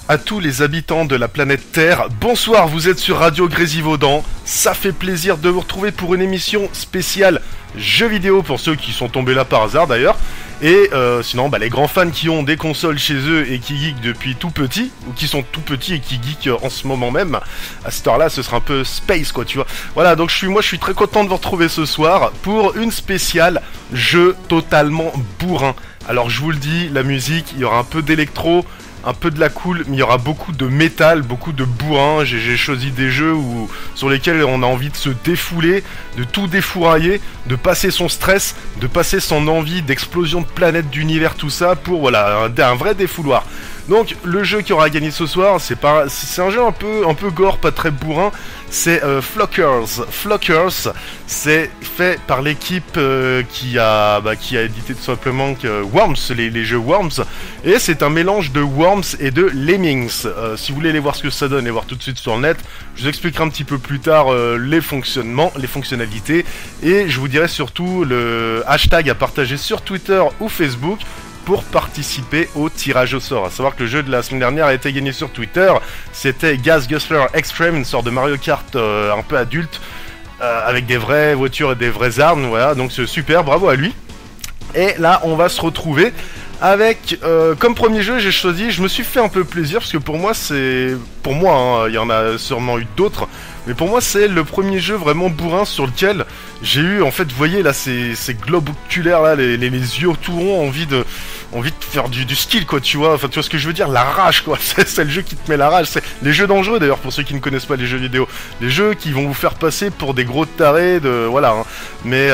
À tous les habitants de la planète Terre, bonsoir, vous êtes sur Radio Grésivaudan. Ça fait plaisir de vous retrouver pour une émission spéciale jeux vidéo pour ceux qui sont tombés là par hasard d'ailleurs. Et sinon, les grands fans qui ont des consoles chez eux et qui geekent depuis tout petit, ou qui sont tout petits et qui geekent en ce moment même, à cette heure-là, ce sera un peu space quoi, tu vois. Voilà, donc je suis très content de vous retrouver ce soir pour une spéciale jeu totalement bourrin. Alors je vous le dis, la musique, il y aura un peu d'électro, un peu de la cool, mais il y aura beaucoup de métal, beaucoup de bourrin. J'ai choisi des jeux sur lesquels on a envie de se défouler, de tout défourailler, de passer son stress, de passer son envie d'explosion de planètes, d'univers, tout ça, pour voilà, un vrai défouloir. Donc le jeu qui aura gagné ce soir, c'est un jeu un peu gore, pas très bourrin. C'est Flockers. Flockers, c'est fait par l'équipe qui a édité tout simplement Worms, les jeux Worms, et c'est un mélange de Worms et de Lemmings. Si vous voulez aller voir ce que ça donne et voir tout de suite sur le net, je vous expliquerai un petit peu plus tard les fonctionnements, les fonctionnalités, et je vous dirai surtout le hashtag à partager sur Twitter ou Facebook pour participer au tirage au sort. À savoir que le jeu de la semaine dernière a été gagné sur Twitter. C'était Gas Guzzler Extreme, une sorte de Mario Kart un peu adulte, avec des vraies voitures et des vraies armes. Voilà, donc c'est super, bravo à lui. Et là, on va se retrouver avec, comme premier jeu, j'ai choisi, je me suis fait un peu plaisir, parce que pour moi, il y en a sûrement eu d'autres, mais pour moi, c'est le premier jeu vraiment bourrin sur lequel j'ai eu, en fait, vous voyez, là, ces globes oculaires, là, les yeux tout ronds, envie de faire du skill, quoi, tu vois, enfin, tu vois ce que je veux dire, la rage, quoi, c'est le jeu qui te met la rage, c'est les jeux dangereux, d'ailleurs, pour ceux qui ne connaissent pas les jeux vidéo, les jeux qui vont vous faire passer pour des gros tarés, voilà, hein. Mais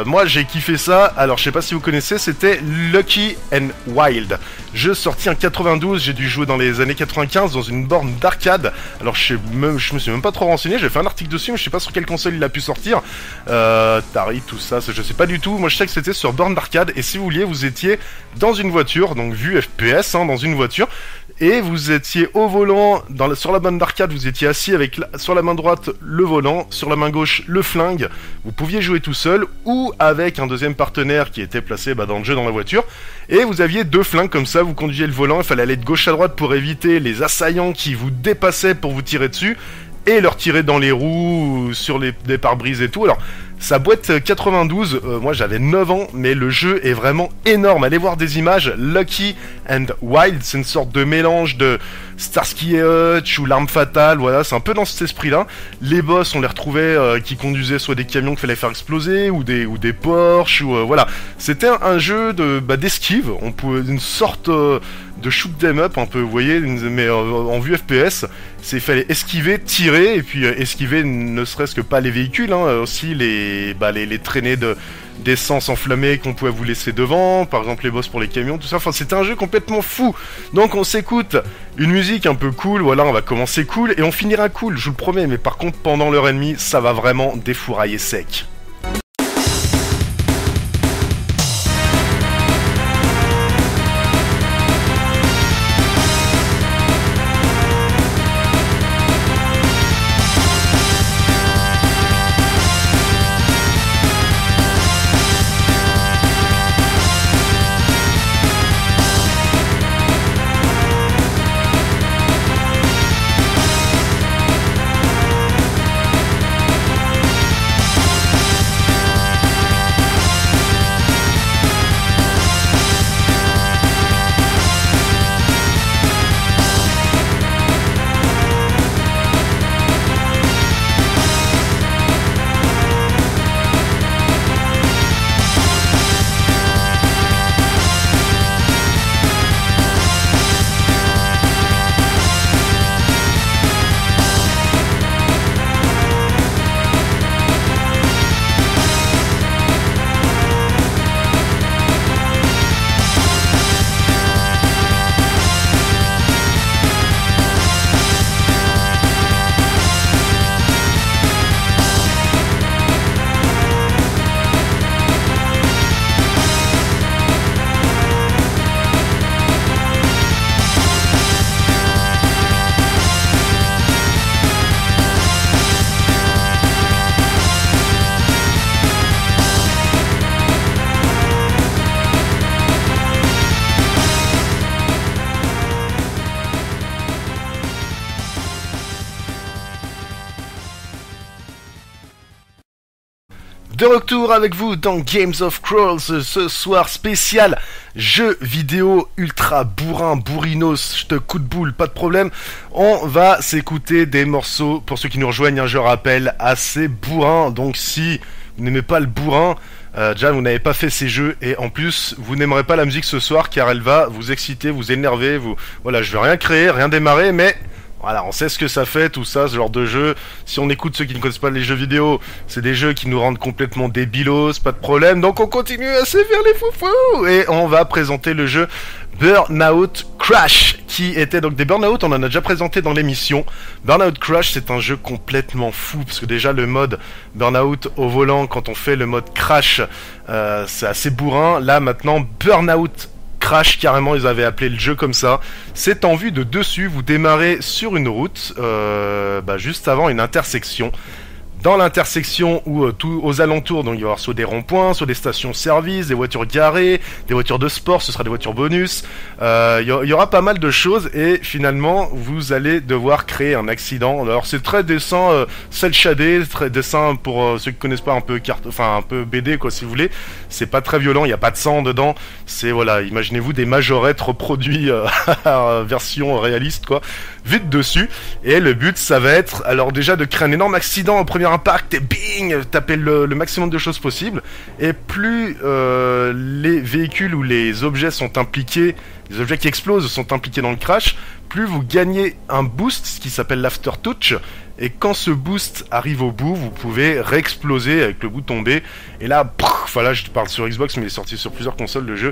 moi, j'ai kiffé ça, alors, je sais pas si vous connaissez, c'était Lucky and Wild, jeu sorti en 92, j'ai dû jouer dans les années 95, dans une borne d'arcade, alors, je me suis même pas trop renseigné, j'ai fait un article dessus, mais je sais pas sur quelle console il a pu sortir, Atari, tout ça, je sais pas du tout, moi je sais que c'était sur borne d'arcade, et si vous vouliez, vous étiez dans une voiture, donc vue FPS, hein, dans une voiture, et vous étiez au volant, sur la borne d'arcade, vous étiez assis avec sur la main droite le volant, sur la main gauche le flingue, vous pouviez jouer tout seul, ou avec un deuxième partenaire qui était placé dans le jeu dans la voiture, et vous aviez deux flingues comme ça, vous conduisiez le volant, il fallait aller de gauche à droite pour éviter les assaillants qui vous dépassaient pour vous tirer dessus, et leur tirer dans les roues, sur des pare-brises et tout. Alors, sa boîte 92, moi j'avais 9 ans, mais le jeu est vraiment énorme. Allez voir des images, Lucky and Wild, c'est une sorte de mélange de Starsky et Hutch ou L'Arme Fatale, voilà, c'est un peu dans cet esprit-là. Les boss, on les retrouvait qui conduisaient soit des camions qu'il fallait faire exploser, ou des Porsche, ou voilà. C'était un jeu d'esquive, une sorte de shoot 'em up, un peu, vous voyez, mais en vue FPS. Il fallait esquiver, tirer, et puis esquiver ne serait-ce que pas les véhicules, hein, aussi les traînées d'essence enflammée qu'on pouvait vous laisser devant, par exemple les boss pour les camions, tout ça. Enfin, c'était un jeu complètement fou. Donc on s'écoute une musique un peu cool, voilà, on va commencer cool, et on finira cool, je vous le promets, mais par contre, pendant l'heure et demie, ça va vraiment défourailler sec. De retour avec vous dans Games of Crawls, ce soir spécial jeu vidéo ultra bourrin, bourrinos, je te coup de boule, pas de problème. On va s'écouter des morceaux, pour ceux qui nous rejoignent, je rappelle, assez bourrin. Donc si vous n'aimez pas le bourrin, déjà vous n'avez pas fait ces jeux, et en plus vous n'aimerez pas la musique ce soir car elle va vous exciter, vous énerver, Voilà, je vais rien créer, rien démarrer, mais... Voilà, on sait ce que ça fait, tout ça, ce genre de jeu. Si on écoute ceux qui ne connaissent pas les jeux vidéo, c'est des jeux qui nous rendent complètement débilos, pas de problème. Donc on continue à sévir les foufous. Et on va présenter le jeu Burnout Crash, qui était donc des Burnout, on en a déjà présenté dans l'émission. Burnout Crash, c'est un jeu complètement fou, parce que déjà le mode Burnout au volant, quand on fait le mode Crash, c'est assez bourrin. Là maintenant, Burnout Crash, carrément ils avaient appelé le jeu comme ça. C'est en vue de dessus, vous démarrez sur une route juste avant une intersection. Dans l'intersection où aux alentours, donc il va y avoir soit des ronds-points, soit des stations-service, des voitures garées, des voitures de sport, ce sera des voitures bonus. Il y aura pas mal de choses et finalement vous allez devoir créer un accident. Alors c'est très dessin cel shadé, très dessin pour ceux qui connaissent pas un peu un peu BD quoi si vous voulez. C'est pas très violent, il y a pas de sang dedans. C'est voilà, imaginez-vous des majorettes reproduits version réaliste quoi, vite dessus. Et le but ça va être alors déjà de créer un énorme accident au premier impact et bing, taper le maximum de choses possible. Et plus les véhicules ou les objets sont impliqués, les objets qui explosent sont impliqués dans le crash, plus vous gagnez un boost, ce qui s'appelle l'aftertouch. Et quand ce boost arrive au bout, vous pouvez réexploser avec le bouton B. Et là, voilà, je parle sur Xbox, mais il est sorti sur plusieurs consoles le jeu.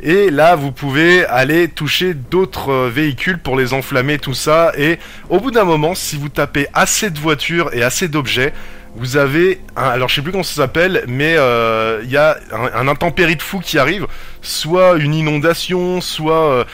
Et là, vous pouvez aller toucher d'autres véhicules pour les enflammer, tout ça. Et au bout d'un moment, si vous tapez assez de voitures et assez d'objets, vous avez alors je sais plus comment ça s'appelle, mais il y a un intempérie de fou qui arrive, soit une inondation, soit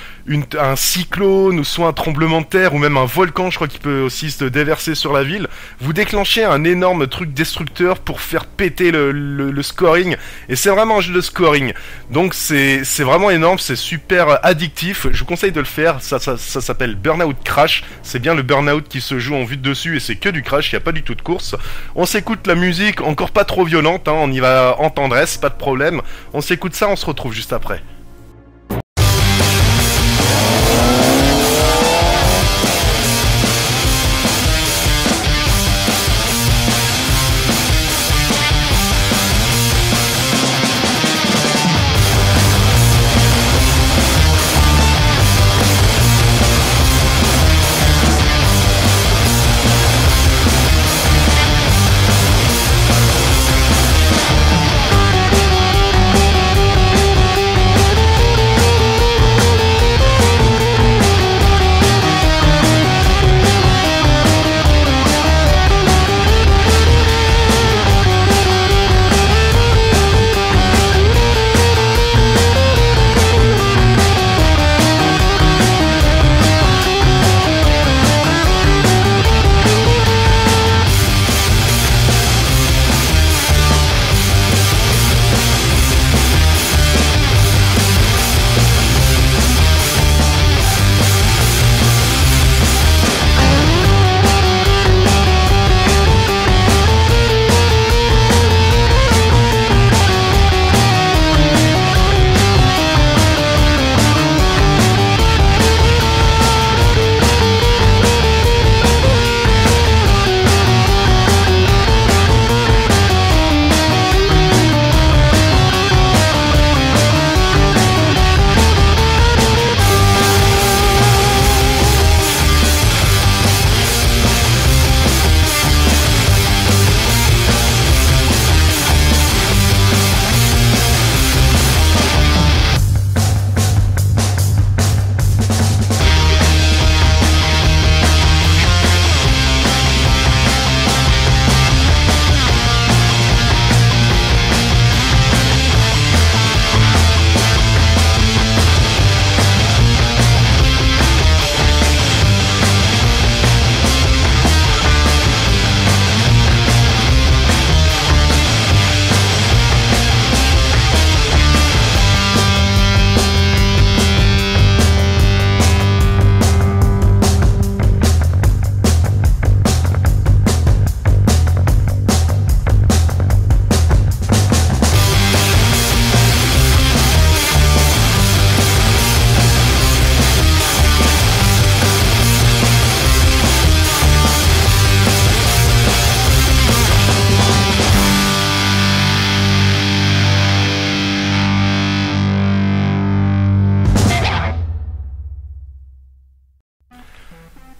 un cyclone, ou soit un tremblement de terre, ou même un volcan, je crois qu'il peut aussi se déverser sur la ville. Vous déclenchez un énorme truc destructeur pour faire péter le scoring, et c'est vraiment un jeu de scoring. Donc c'est vraiment énorme, c'est super addictif, je vous conseille de le faire, ça s'appelle Burnout Crash, c'est bien le Burnout qui se joue en vue de dessus, et c'est que du crash, il n'y a pas du tout de course. On s'écoute la musique, encore pas trop violente, hein, on y va en tendresse, pas de problème. On s'écoute ça, on se retrouve juste après.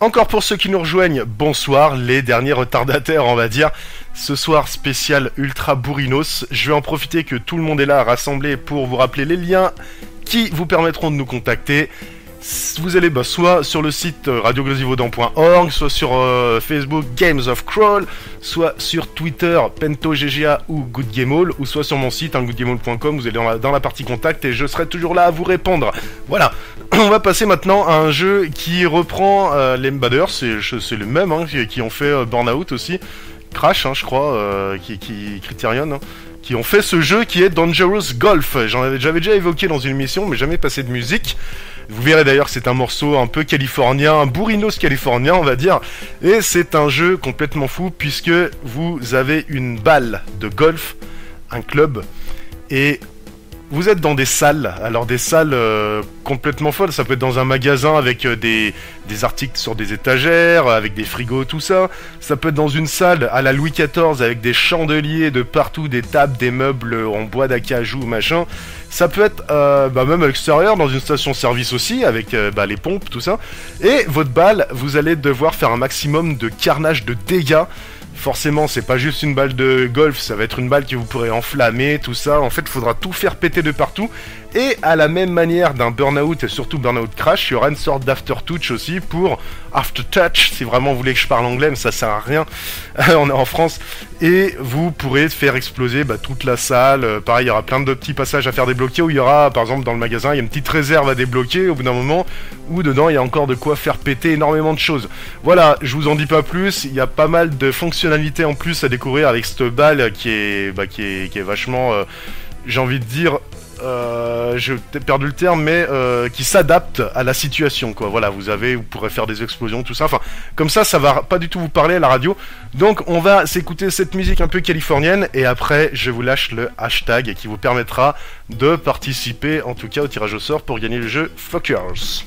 Encore pour ceux qui nous rejoignent, bonsoir, les derniers retardataires on va dire. Ce soir spécial ultra bourrinos, je vais en profiter que tout le monde est là rassemblé pour vous rappeler les liens qui vous permettront de nous contacter. Vous allez soit sur le site radiogrézivaudan.org, soit sur Facebook Games of Crawl, soit sur Twitter PentoGGA ou GoodGameAll, ou soit sur mon site goodgameall.com, vous allez dans la partie contact et je serai toujours là à vous répondre. Voilà, on va passer maintenant à un jeu qui reprend d'ailleurs c'est le même qui ont fait Burnout aussi, Crash je crois, Criterion, qui ont fait ce jeu qui est Dangerous Golf. J'avais déjà évoqué dans une émission mais jamais passé de musique. Vous verrez d'ailleurs que c'est un morceau un peu californien, un bourrinos californien on va dire. Et c'est un jeu complètement fou puisque vous avez une balle de golf, un club, et vous êtes dans des salles. Alors des salles complètement folles, ça peut être dans un magasin avec des articles sur des étagères, avec des frigos, tout ça. Ça peut être dans une salle à la Louis XIV avec des chandeliers de partout, des tables, des meubles en bois d'acajou, machin. Ça peut être même à l'extérieur, dans une station-service aussi, avec les pompes, tout ça. Et votre balle, vous allez devoir faire un maximum de carnage, de dégâts. Forcément, c'est pas juste une balle de golf, ça va être une balle que vous pourrez enflammer, tout ça. En fait, il faudra tout faire péter de partout. Et à la même manière d'un Burnout, et surtout Burnout Crash, il y aura une sorte d'aftertouch aussi pour aftertouch, si vraiment vous voulez que je parle anglais, mais ça sert à rien, on est en France. Et vous pourrez faire exploser toute la salle. Pareil, il y aura plein de petits passages à faire débloquer, où il y aura, par exemple, dans le magasin, il y a une petite réserve à débloquer au bout d'un moment, où dedans, il y a encore de quoi faire péter énormément de choses. Voilà, je vous en dis pas plus, il y a pas mal de fonctionnalités en plus à découvrir avec cette balle qui est vachement, j'ai envie de dire, j'ai perdu le terme, mais qui s'adapte à la situation, quoi. Voilà, vous pourrez faire des explosions, tout ça. Enfin, comme ça va pas du tout vous parler à la radio. Donc, on va s'écouter cette musique un peu californienne, et après, je vous lâche le hashtag qui vous permettra de participer, en tout cas, au tirage au sort pour gagner le jeu Fuckers.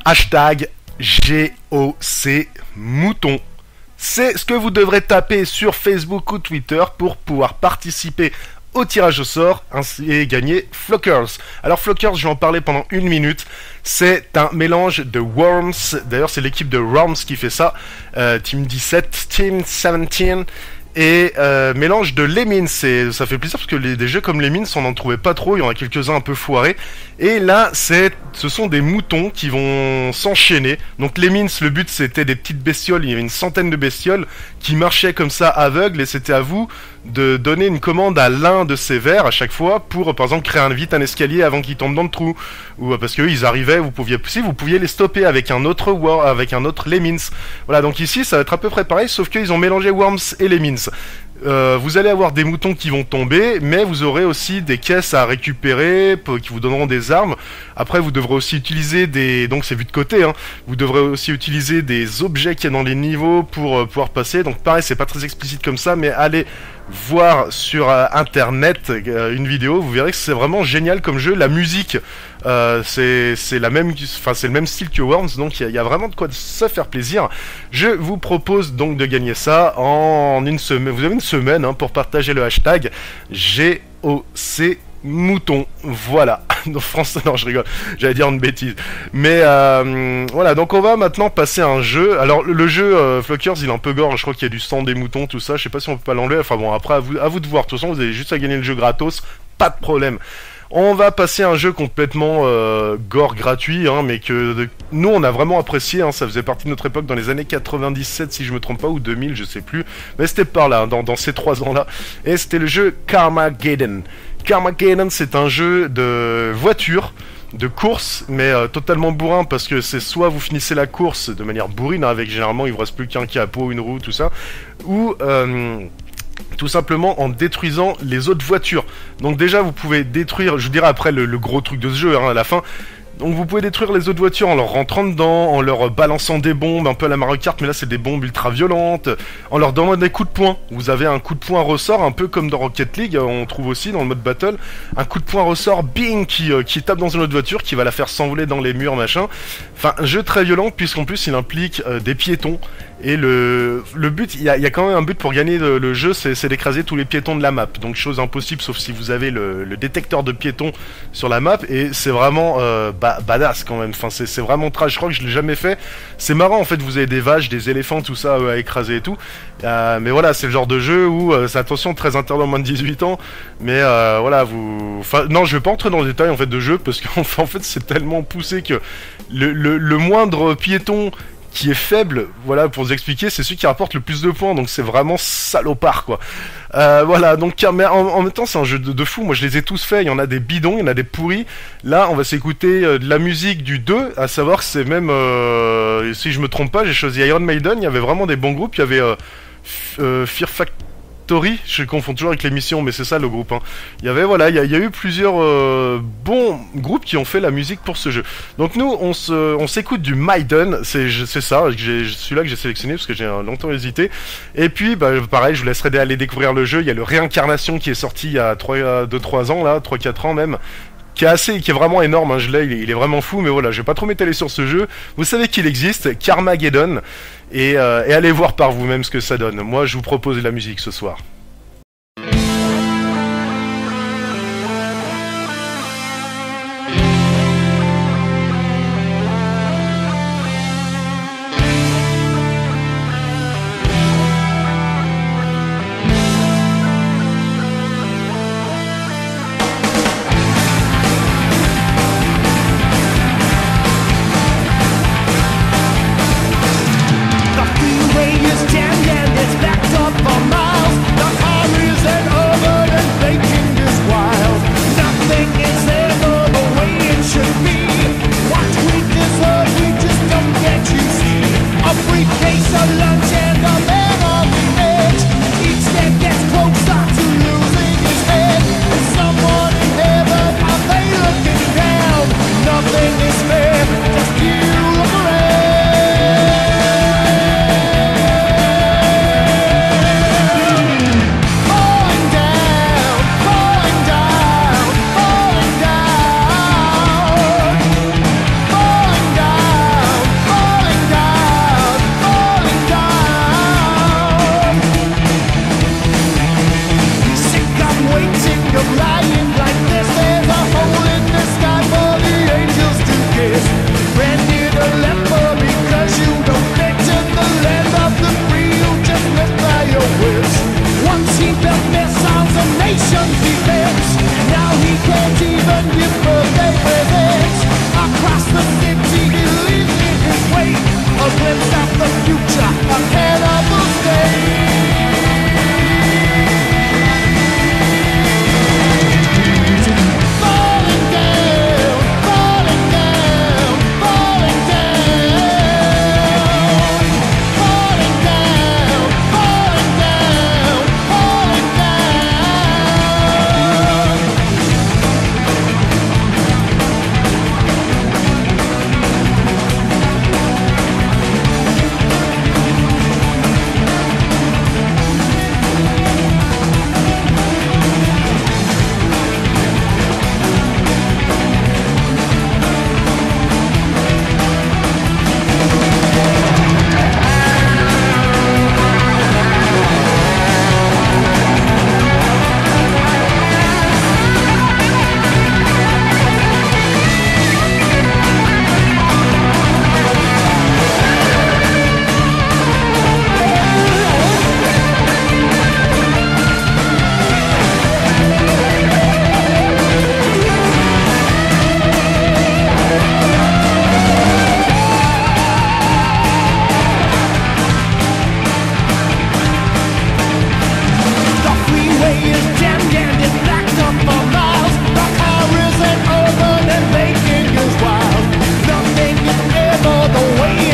Hashtag GOC Mouton. C'est ce que vous devrez taper sur Facebook ou Twitter pour pouvoir participer au tirage au sort et gagner Flockers. Alors Flockers, je vais en parler pendant 1 minute. C'est un mélange de Worms. D'ailleurs, c'est l'équipe de Worms qui fait ça. Team 17, Team 17. Et mélange de Lemmings, ça fait plaisir parce que des jeux comme Lemmings on n'en trouvait pas trop, il y en a quelques-uns un peu foirés. Et là ce sont des moutons qui vont s'enchaîner. Donc Lemmings, le but c'était des petites bestioles, il y avait une centaine de bestioles qui marchaient comme ça aveugles et c'était à vous de donner une commande à l'un de ces vers à chaque fois pour par exemple créer vite un escalier avant qu'ils tombent dans le trou. Ou parce qu'eux ils arrivaient, vous pouviez les stopper avec un autre Lemmings. Voilà, donc ici ça va être à peu près pareil sauf qu'ils ont mélangé Worms et Lemmings. Vous allez avoir des moutons qui vont tomber, mais vous aurez aussi des caisses à récupérer qui vous donneront des armes. Après, vous devrez aussi utiliser donc c'est vu de côté, hein. Vous devrez aussi utiliser des objets qu'il y a dans les niveaux pour pouvoir passer. Donc pareil, c'est pas très explicite comme ça, mais allez voir sur internet une vidéo, vous verrez que c'est vraiment génial comme jeu. La musique, c'est le même style que Worms, donc il y a vraiment de quoi se faire plaisir. Je vous propose donc de gagner ça en une semaine. Vous avez une semaine pour partager le hashtag GOC Mouton. Voilà. Non, français, non, je rigole. J'allais dire une bêtise. Mais voilà, donc on va maintenant passer à un jeu. Alors le jeu Flockers, il est un peu gore. Je crois qu'il y a du sang des moutons, tout ça. Je sais pas si on peut pas l'enlever. Enfin bon, après à vous de voir. De toute façon, vous avez juste à gagner le jeu gratos. Pas de problème. On va passer à un jeu complètement gore gratuit, mais que nous on a vraiment apprécié, ça faisait partie de notre époque dans les années 97 si je me trompe pas, ou 2000, je sais plus, mais c'était par là, dans ces 3 ans là, et c'était le jeu Carmageddon. Carmageddon, c'est un jeu de voiture, de course, mais totalement bourrin, parce que c'est soit vous finissez la course de manière bourrine, avec généralement il vous reste plus qu'un capot, une roue, tout ça, ou tout simplement en détruisant les autres voitures. Donc déjà vous pouvez détruire, je vous dirai après le gros truc de ce jeu à la fin. Donc vous pouvez détruire les autres voitures en leur rentrant dedans, en leur balançant des bombes, un peu à la Mario Kart, mais là c'est des bombes ultra violentes, en leur donnant des coups de poing. Vous avez un coup de poing ressort, un peu comme dans Rocket League, on trouve aussi dans le mode battle, un coup de poing ressort, bing, qui tape dans une autre voiture, qui va la faire s'envoler dans les murs, machin. Enfin, un jeu très violent, puisqu'en plus il implique des piétons. Et le but, il y a quand même un but pour gagner le jeu, c'est d'écraser tous les piétons de la map. Donc chose impossible, sauf si vous avez le détecteur de piétons sur la map. Et c'est vraiment badass quand même. Enfin, c'est vraiment trash. Je crois que je l'ai jamais fait. C'est marrant en fait. Vous avez des vaches, des éléphants, tout ça à écraser et tout. Mais voilà, c'est le genre de jeu où c'est attention très interdit en moins de 18 ans. Mais voilà, Enfin, non, je vais pas entrer dans le détail en fait de jeu parce qu'en fait c'est tellement poussé que le moindre piéton qui est faible, voilà, pour vous expliquer, c'est celui qui rapporte le plus de points, donc c'est vraiment salopard, quoi. Voilà, donc, mais en même temps, c'est un jeu de fou, moi je les ai tous faits, il y en a des bidons, il y en a des pourris. Là, on va s'écouter de la musique du 2, à savoir que c'est même, si je me trompe pas, j'ai choisi Iron Maiden, il y avait vraiment des bons groupes, il y avait Fear Factory, je confonds toujours avec l'émission, mais c'est ça le groupe. Il y avait, voilà, il y a eu plusieurs bons groupes qui ont fait la musique pour ce jeu. Donc nous, on s'écoute du Maiden, c'est ça, celui-là que j'ai sélectionné parce que j'ai longtemps hésité. Et puis, pareil, je vous laisserai aller découvrir le jeu. Il y a le Réincarnation qui est sorti il y a 2-3 ans, là, 3-4 ans même. Qui est vraiment énorme, je l'ai, il est vraiment fou, mais voilà, je vais pas trop m'étaler sur ce jeu. Vous savez qu'il existe, Carmageddon, et allez voir par vous-même ce que ça donne. Moi, je vous propose de la musique ce soir. Freeway is jammed and it's backed up for miles. The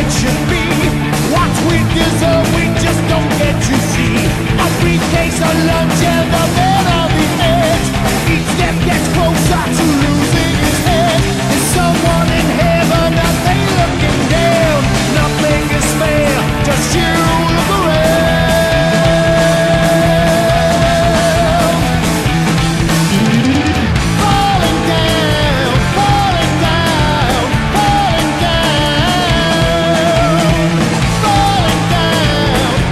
it should be. What we deserve, we just don't get to see. A briefcase, a lunch, and a man on the edge. Each step gets closer to losing his head. Is someone in heaven? Are they looking down? Nothing is fair, just you look around. Falling down, falling down, falling down. Falling down,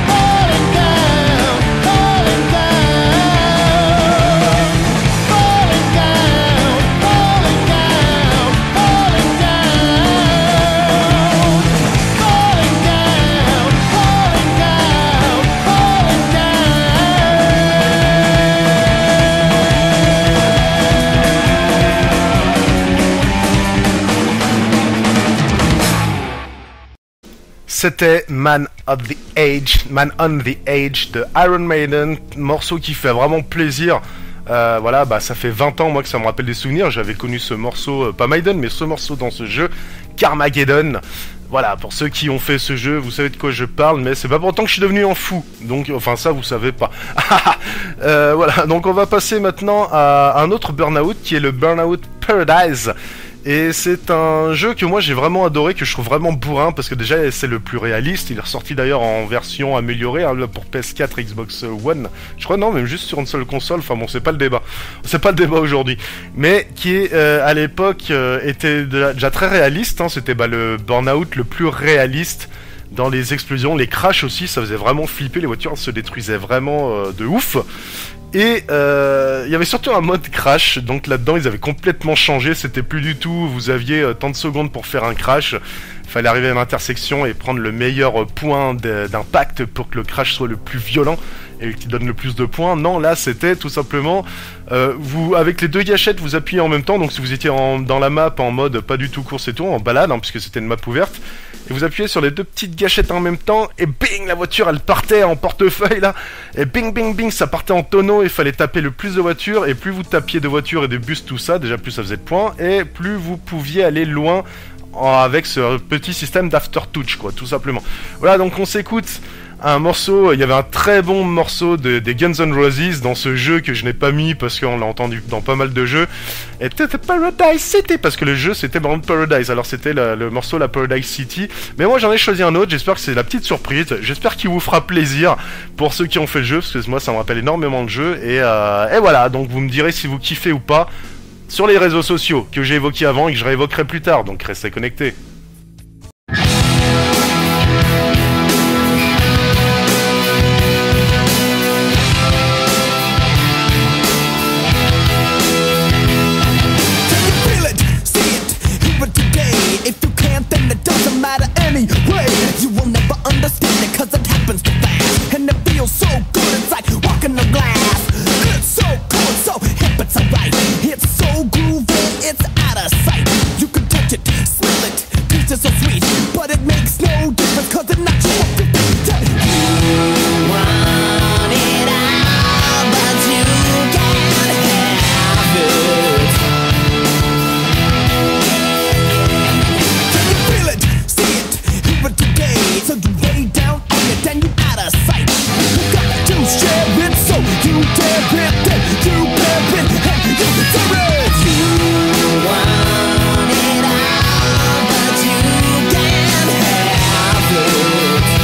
falling down, falling down. Falling down, falling down, falling down. Falling down, falling down, falling C'était Man on the Age de Iron Maiden, morceau qui fait vraiment plaisir. Voilà, bah ça fait 20 ans moi que ça me rappelle des souvenirs. J'avais connu ce morceau, pas Maiden, mais ce morceau dans ce jeu, Carmageddon. Voilà, pour ceux qui ont fait ce jeu, vous savez de quoi je parle, mais c'est pas pour autant que je suis devenu un fou. Donc, enfin ça vous savez pas. Voilà, donc on va passer maintenant à un autre Burnout qui est le Burnout Paradise. Et c'est un jeu que moi j'ai vraiment adoré, que je trouve vraiment bourrin, parce que déjà c'est le plus réaliste. Il est ressorti d'ailleurs en version améliorée, hein, pour PS4 et Xbox One. Je crois non, même juste sur une seule console. Enfin bon, c'est pas le débat. C'est pas le débat aujourd'hui. Mais qui à l'époque était déjà très réaliste. Hein. C'était le Burnout le plus réaliste dans les explosions, les crashs aussi. Ça faisait vraiment flipper. Les voitures se détruisaient vraiment de ouf. Et il y avait surtout un mode crash, donc là-dedans ils avaient complètement changé, c'était plus du tout, vous aviez tant de secondes pour faire un crash, il fallait arriver à l'intersection et prendre le meilleur point d'impact pour que le crash soit le plus violent et qui donne le plus de points. Non, là c'était tout simplement, vous avec les deux gâchettes vous appuyez en même temps, donc si vous étiez dans la map en mode pas du tout course et tout, en balade, hein, puisque c'était une map ouverte, et vous appuyez sur les deux petites gâchettes en même temps, et bing, la voiture elle partait en portefeuille là, et bing bing bing, ça partait en tonneau, il fallait taper le plus de voitures, et plus vous tapiez de voitures et de bus, tout ça, déjà plus ça faisait de points, et plus vous pouviez aller loin avec ce petit système d'after touch, quoi, tout simplement. Voilà, donc on s'écoute un morceau, il y avait un très bon morceau des Guns N' Roses dans ce jeu que je n'ai pas mis parce qu'on l'a entendu dans pas mal de jeux, et c'était Paradise City, parce que le jeu c'était Burnout Paradise, alors c'était le morceau la Paradise City, mais moi j'en ai choisi un autre, j'espère que c'est la petite surprise, j'espère qu'il vous fera plaisir pour ceux qui ont fait le jeu, parce que moi ça me rappelle énormément le jeu, et voilà, donc vous me direz si vous kiffez ou pas sur les réseaux sociaux que j'ai évoqués avant et que je réévoquerai plus tard, donc restez connectés. Anyway, you will never understand it cause it happens too fast. And it feels so good, it's like walking on glass. It's so cool, so hip, it's alright. It's so groovy, it's out of sight. You can touch it, smell it, taste it so sweet. But it makes no difference cause it knocks you off your feet. You want it all, but you can't have it. Today, so you lay down on it and you out of sight. You got to share it, so you dare it, then you bear it, and you deserve it. You want it all, but you can't have it.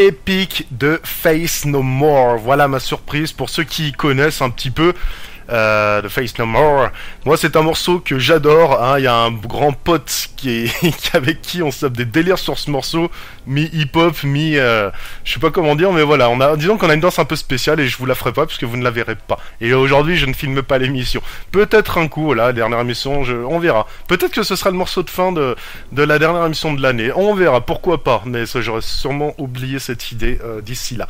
épique de Face No More. Voilà ma surprise pour ceux qui connaissent un petit peu de Face No More. Moi, c'est un morceau que j'adore. Hein. Il y a un grand pote avec qui on se tape des délires sur ce morceau, mi-hip-hop, je sais pas comment dire, mais voilà. Disons qu'on a une danse un peu spéciale et je vous la ferai pas parce que vous ne la verrez pas. Et aujourd'hui, je ne filme pas l'émission. Peut-être un coup, voilà, dernière émission, on verra. Peut-être que ce sera le morceau de fin de la dernière émission de l'année. On verra, pourquoi pas. Mais ça, j'aurais sûrement oublié cette idée d'ici là.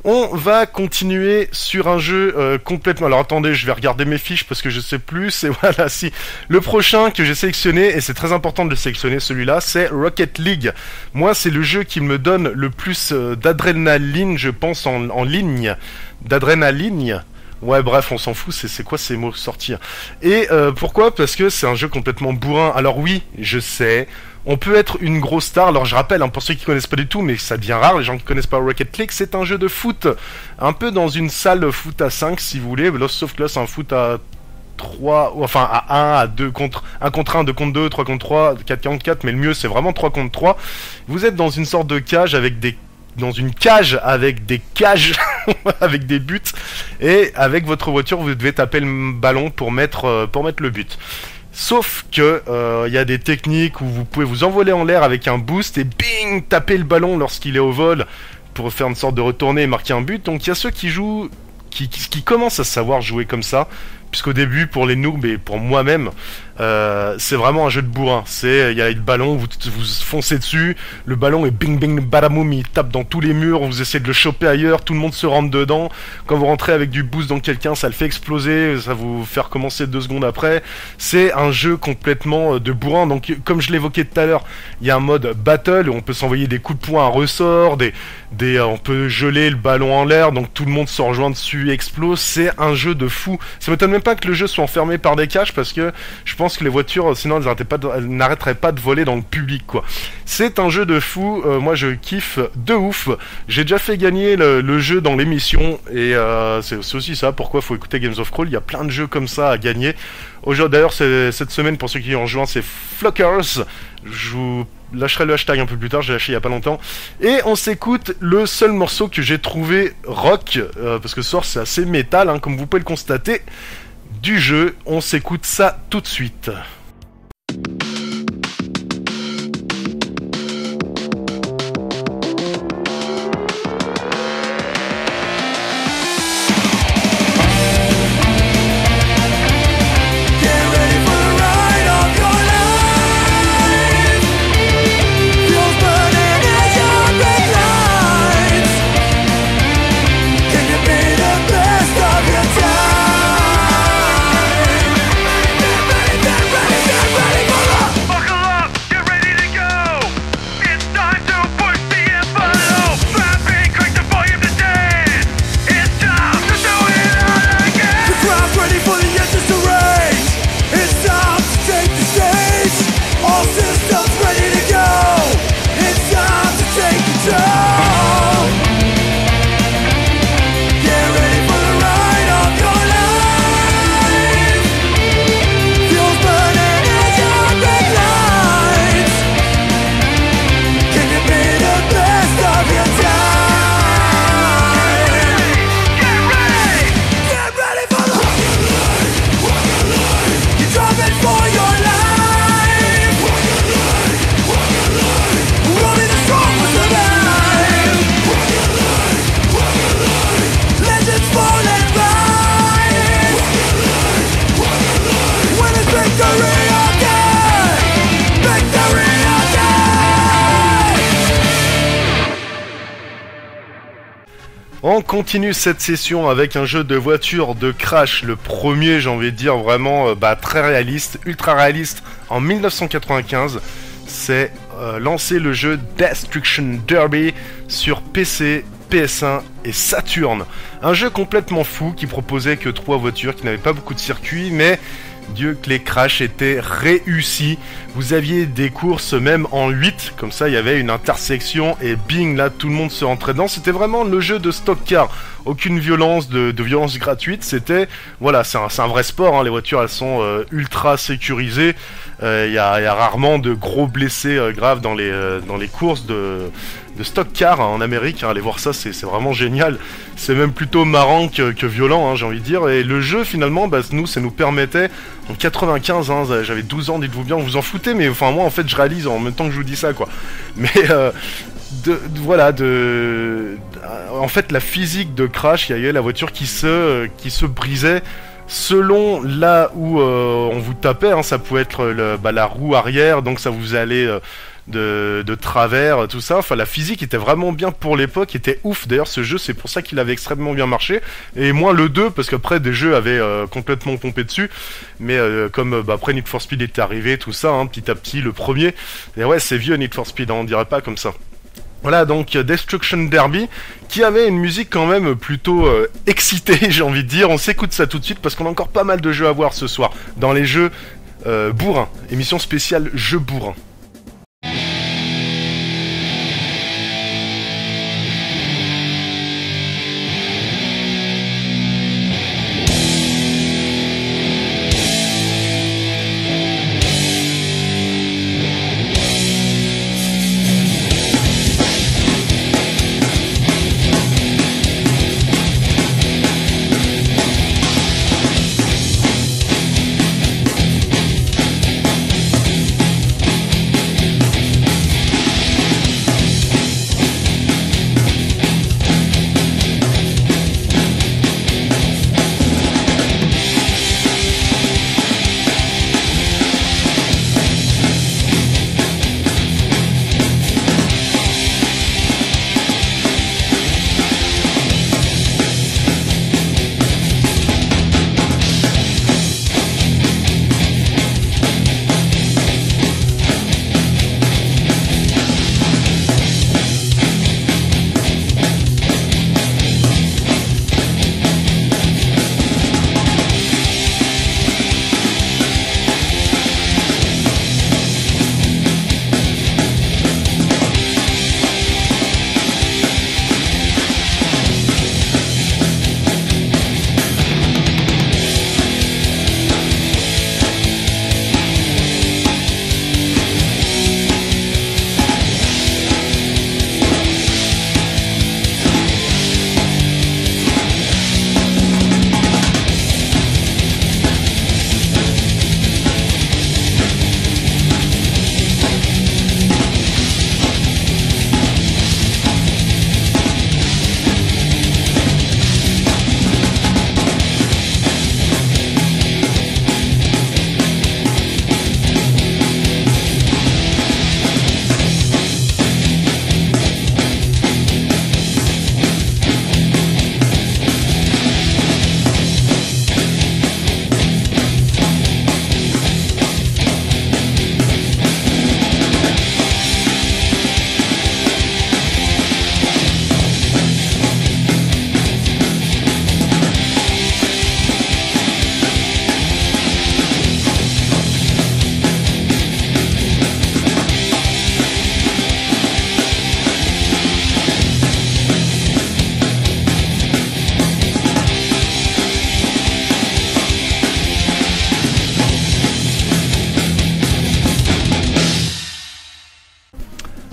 On va continuer sur un jeu complètement... Alors attendez, je vais regarder mes fiches parce que je sais plus. C'est voilà, si le prochain que j'ai sélectionné, et c'est très important de le sélectionner celui-là, c'est Rocket League. Moi, c'est le jeu qui me donne le plus d'adrénaline, je pense, en ligne. D'adrénaline. Ouais, bref, on s'en fout, c'est quoi ces mots sortir. Et pourquoi? Parce que c'est un jeu complètement bourrin. Alors oui, je sais, on peut être une grosse star. Alors je rappelle, hein, pour ceux qui connaissent pas du tout, mais ça devient rare, les gens qui connaissent pas Rocket League, c'est un jeu de foot. Un peu dans une salle foot à 5, si vous voulez, sauf que là, c'est un foot à 3, enfin à 1, à 2 contre 1 contre 1, 2 contre 2, 3 contre 3, 4 contre 4, mais le mieux c'est vraiment 3 contre 3. Vous êtes dans une sorte de cage avec des cages avec des buts, et avec votre voiture vous devez taper le ballon pour mettre le but. Sauf que il y a des techniques où vous pouvez vous envoler en l'air avec un boost et bing, taper le ballon lorsqu'il est au vol pour faire une sorte de retournée et marquer un but. Donc il y a ceux qui jouent, qui commencent à savoir jouer comme ça, puisqu'au début, pour les noobs et pour moi-même, c'est vraiment un jeu de bourrin. Il y a le ballon, vous foncez dessus, le ballon est bing bing badamoum, il tape dans tous les murs, vous essayez de le choper ailleurs, tout le monde se rentre dedans. Quand vous rentrez avec du boost dans quelqu'un, ça le fait exploser, ça vous fait recommencer 2 secondes après. C'est un jeu complètement de bourrin. Donc, comme je l'évoquais tout à l'heure, il y a un mode battle où on peut s'envoyer des coups de poing à ressort, on peut geler le ballon en l'air, donc tout le monde se rejoint dessus et explose. C'est un jeu de fou. Ça m'étonne même pas que le jeu soit enfermé par des cages, parce que je pense que les voitures, sinon elles n'arrêteraient pas de voler dans le public, quoi. C'est un jeu de fou. Moi je kiffe de ouf. J'ai déjà fait gagner le jeu dans l'émission, et c'est aussi ça pourquoi faut écouter Games of Crawl. Il y a plein de jeux comme ça à gagner. D'ailleurs, cette semaine, pour ceux qui ont rejoint, c'est Flockers. Je vous lâcherai le hashtag un peu plus tard, j'ai lâché il y a pas longtemps. Et on s'écoute le seul morceau que j'ai trouvé rock, parce que ce soir c'est assez métal, hein, comme vous pouvez le constater, du jeu. On s'écoute ça tout de suite. On continue cette session avec un jeu de voiture de crash, le premier, j'ai envie de dire, vraiment très réaliste, ultra réaliste, en 1995. C'est lancé le jeu Destruction Derby sur PC, PS1 et Saturn. Un jeu complètement fou qui proposait que 3 voitures, qui n'avaient pas beaucoup de circuits, mais Dieu que les crashs étaient réussis. Vous aviez des courses même en 8, comme ça il y avait une intersection et bing, là tout le monde se rentrait dedans. C'était vraiment le jeu de stock car. Aucune violence, de violence gratuite. C'était, voilà, c'est un vrai sport, hein. Les voitures elles sont ultra sécurisées. y a rarement de gros blessés graves dans les courses de stock car en Amérique. Allez voir ça, c'est vraiment génial. C'est même plutôt marrant que violent, j'ai envie de dire. Et le jeu, finalement, ça nous permettait, en 95, j'avais 12 ans, dites-vous bien, vous en foutez, mais enfin moi, en fait, je réalise en même temps que je vous dis ça, quoi. Mais en fait, la physique de Crash, il y avait la voiture qui se brisait selon là où on vous tapait, ça pouvait être la roue arrière, donc ça vous allait de travers, tout ça. Enfin, la physique était vraiment bien pour l'époque, était ouf. D'ailleurs, ce jeu, c'est pour ça qu'il avait extrêmement bien marché. Et moins le 2, parce qu'après, des jeux avaient complètement pompé dessus. Mais comme après Need for Speed était arrivé, tout ça, petit à petit, le premier. Et ouais, c'est vieux Need for Speed, on dirait pas comme ça. Voilà, donc Destruction Derby, qui avait une musique quand même plutôt excitée, j'ai envie de dire. On s'écoute ça tout de suite, parce qu'on a encore pas mal de jeux à voir ce soir. Dans les jeux bourrins. Émission spéciale jeux bourrins.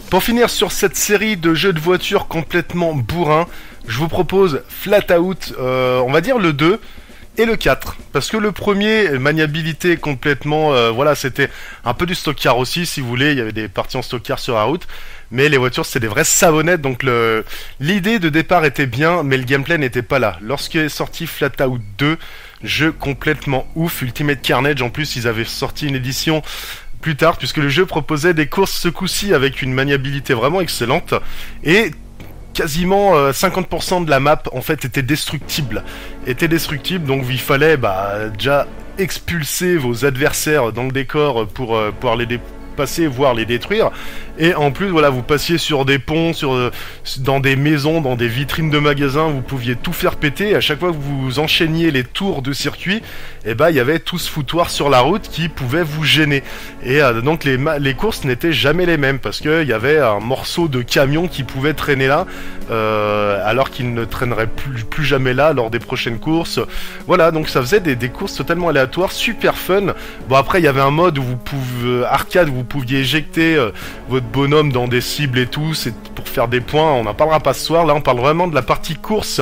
Pour finir sur cette série de jeux de voitures complètement bourrins, je vous propose Flat Out, on va dire le 2 et le 4. Parce que le premier, maniabilité complètement, c'était un peu du stock car aussi, si vous voulez, il y avait des parties en stock car sur la route. Mais les voitures, c'était des vraies savonnettes, donc l'idée de départ était bien, mais le gameplay n'était pas là. Lorsqu'est sorti Flat Out 2, jeu complètement ouf, Ultimate Carnage, en plus ils avaient sorti une édition plus tard, puisque le jeu proposait des courses ce coup-ci avec une maniabilité vraiment excellente, et quasiment 50% de la map en fait était destructible, donc il fallait déjà expulser vos adversaires dans le décor pour pouvoir passer, voire les détruire. Et en plus, voilà, vous passiez sur des ponts, dans des maisons, dans des vitrines de magasins, vous pouviez tout faire péter. Et à chaque fois que vous enchaîniez les tours de circuit, et ben il y avait tout ce foutoir sur la route qui pouvait vous gêner. Et donc les courses n'étaient jamais les mêmes parce qu'il y avait un morceau de camion qui pouvait traîner là, alors qu'il ne traînerait plus jamais là lors des prochaines courses. Voilà, donc ça faisait des courses totalement aléatoires, super fun. Bon, après il y avait un mode où vous pouvez arcade, où vous pouviez éjecter votre bonhomme dans des cibles et tout, c'est pour faire des points. On n'en parlera pas ce soir. Là on parle vraiment de la partie course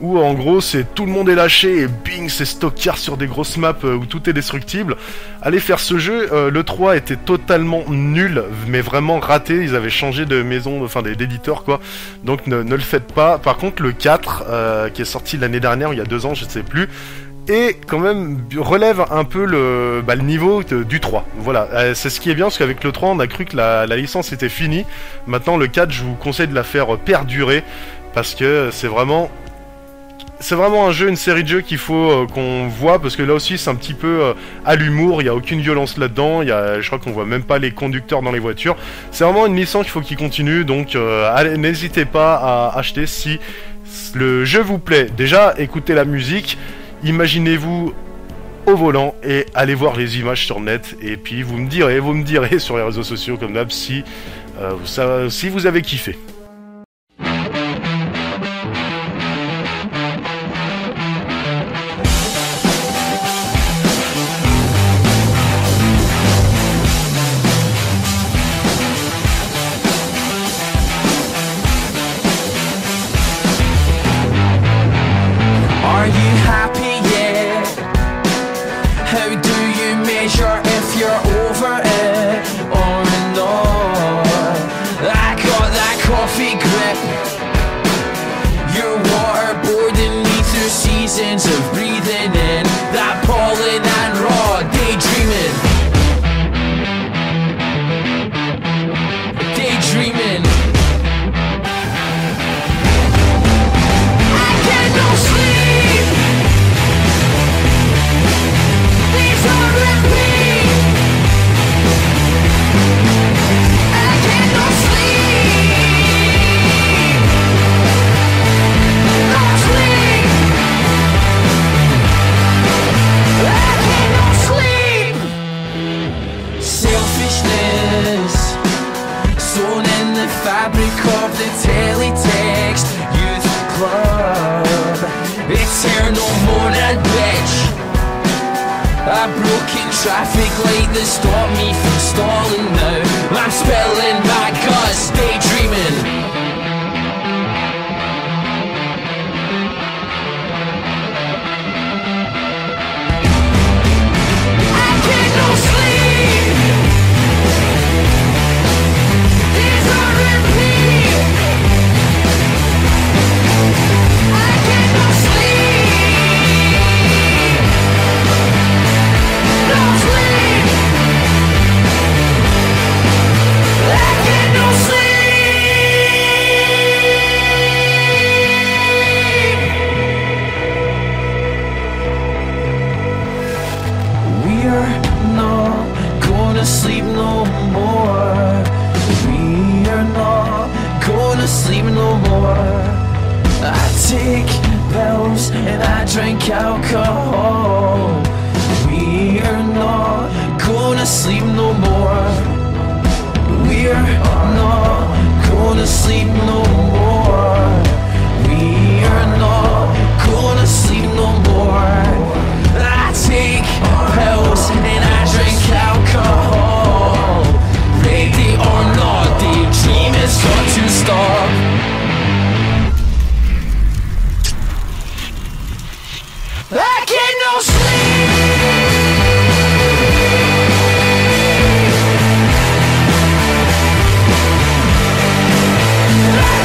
où en gros c'est tout le monde est lâché et bing, c'est stockard sur des grosses maps où tout est destructible. Allez faire ce jeu. Le 3 était totalement nul, mais vraiment raté. Ils avaient changé de maison, enfin d'éditeur quoi, donc ne le faites pas. Par contre le 4 qui est sorti l'année dernière, il y a 2 ans, je ne sais plus, et quand même relève un peu le niveau du 3. Voilà, c'est ce qui est bien, parce qu'avec le 3 on a cru que la licence était finie. Maintenant le 4, je vous conseille de la faire perdurer, parce que c'est vraiment un jeu, une série de jeux qu'il faut qu'on voit, parce que là aussi c'est un petit peu à l'humour, il n'y a aucune violence là-dedans, je crois qu'on voit même pas les conducteurs dans les voitures. C'est vraiment une licence qu'il faut qu'il continue, donc allez, n'hésitez pas à acheter si le jeu vous plaît. Déjà, écoutez la musique, imaginez-vous au volant et allez voir les images sur net, et puis vous me direz sur les réseaux sociaux comme d'hab si vous avez kiffé. Traffic light that stopped me from stalling now. I'm spilling my guts, daydreaming. I get no sleep. These are repeat. I get no sleep. No sleep. I get no sleep. We're not gonna sleep no more. We're not gonna sleep no more. I take pills and I drink alcohol. We're not gonna sleep no more. We're not gonna sleep no more. We're not gonna sleep no more. I take pills and I drink alcohol. Ready or not, daydream has got to stop. I get no sleep. I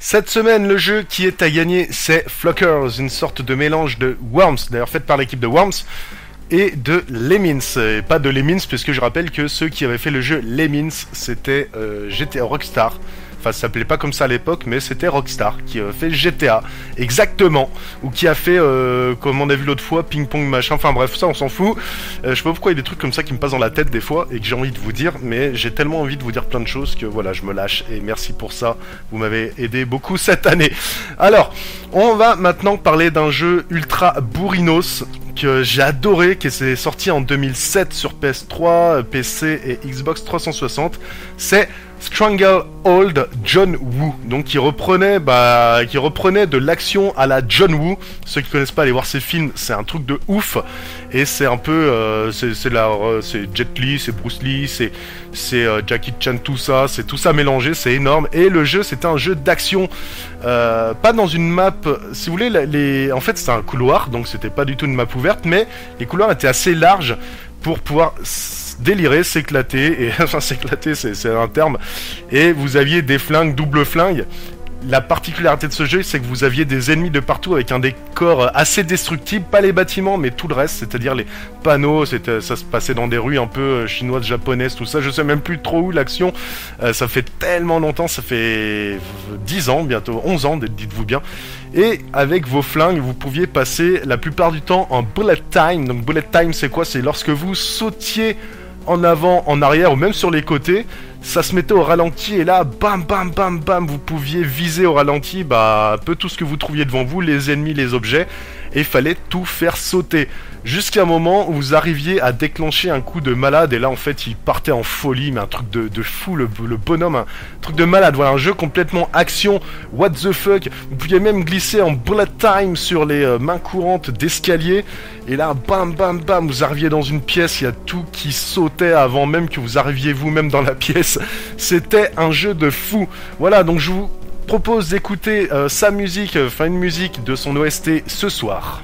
Cette semaine, le jeu qui est à gagner, c'est Flockers, une sorte de mélange de Worms, d'ailleurs fait par l'équipe de Worms, et de Lemmings. Et pas de Lemmings, puisque je rappelle que ceux qui avaient fait le jeu Lemmings, c'était GTA Rockstar. Enfin, ça s'appelait pas comme ça à l'époque, mais c'était Rockstar qui a fait GTA, exactement, ou qui a fait, comme on a vu l'autre fois, Ping Pong machin, enfin bref, ça on s'en fout. Je sais pas pourquoi il y a des trucs comme ça qui me passent dans la tête des fois, et que j'ai envie de vous dire, mais j'ai tellement envie de vous dire plein de choses que voilà, je me lâche, et merci pour ça, vous m'avez aidé beaucoup cette année. Alors, on va maintenant parler d'un jeu ultra bourrinos, que j'ai adoré, qui s'est sorti en 2007 sur PS3, PC et Xbox 360, c'est Stranglehold John Woo, donc qui reprenait de l'action à la John Woo. Ceux qui connaissent pas, allez voir ces films, c'est un truc de ouf. Et c'est un peu, c'est Jet Li, c'est Bruce Lee, c'est Jackie Chan, tout ça mélangé, c'est énorme. Et le jeu, c'était un jeu d'action, pas dans une map. Si vous voulez, en fait, c'était un couloir, donc c'était pas du tout une map ouverte, mais les couloirs étaient assez larges pour pouvoir délirer, s'éclater, et enfin s'éclater c'est un terme, et vous aviez des flingues, double flingue. La particularité de ce jeu, c'est que vous aviez des ennemis de partout avec un décor assez destructible, pas les bâtiments mais tout le reste, c'est-à-dire les panneaux, ça se passait dans des rues un peu chinoises, japonaises, tout ça, je sais même plus trop où l'action, ça fait tellement longtemps, ça fait 10 ans, bientôt 11 ans, dites-vous bien, et avec vos flingues, vous pouviez passer la plupart du temps en bullet time. Donc bullet time c'est quoi? C'est lorsque vous sautiez en avant, en arrière ou même sur les côtés, ça se mettait au ralenti et là, bam bam bam bam, vous pouviez viser au ralenti un peu tout ce que vous trouviez devant vous, les ennemis, les objets, et il fallait tout faire sauter. Jusqu'à un moment où vous arriviez à déclencher un coup de malade, et là en fait il partait en folie, mais un truc de fou, le bonhomme, un truc de malade, voilà, un jeu complètement action, what the fuck. Vous pouviez même glisser en bullet time sur les mains courantes d'escalier, et là bam bam bam, vous arriviez dans une pièce, il y a tout qui sautait avant même que vous arriviez vous-même dans la pièce. C'était un jeu de fou. Voilà, donc je vous propose d'écouter sa musique, une musique de son OST ce soir.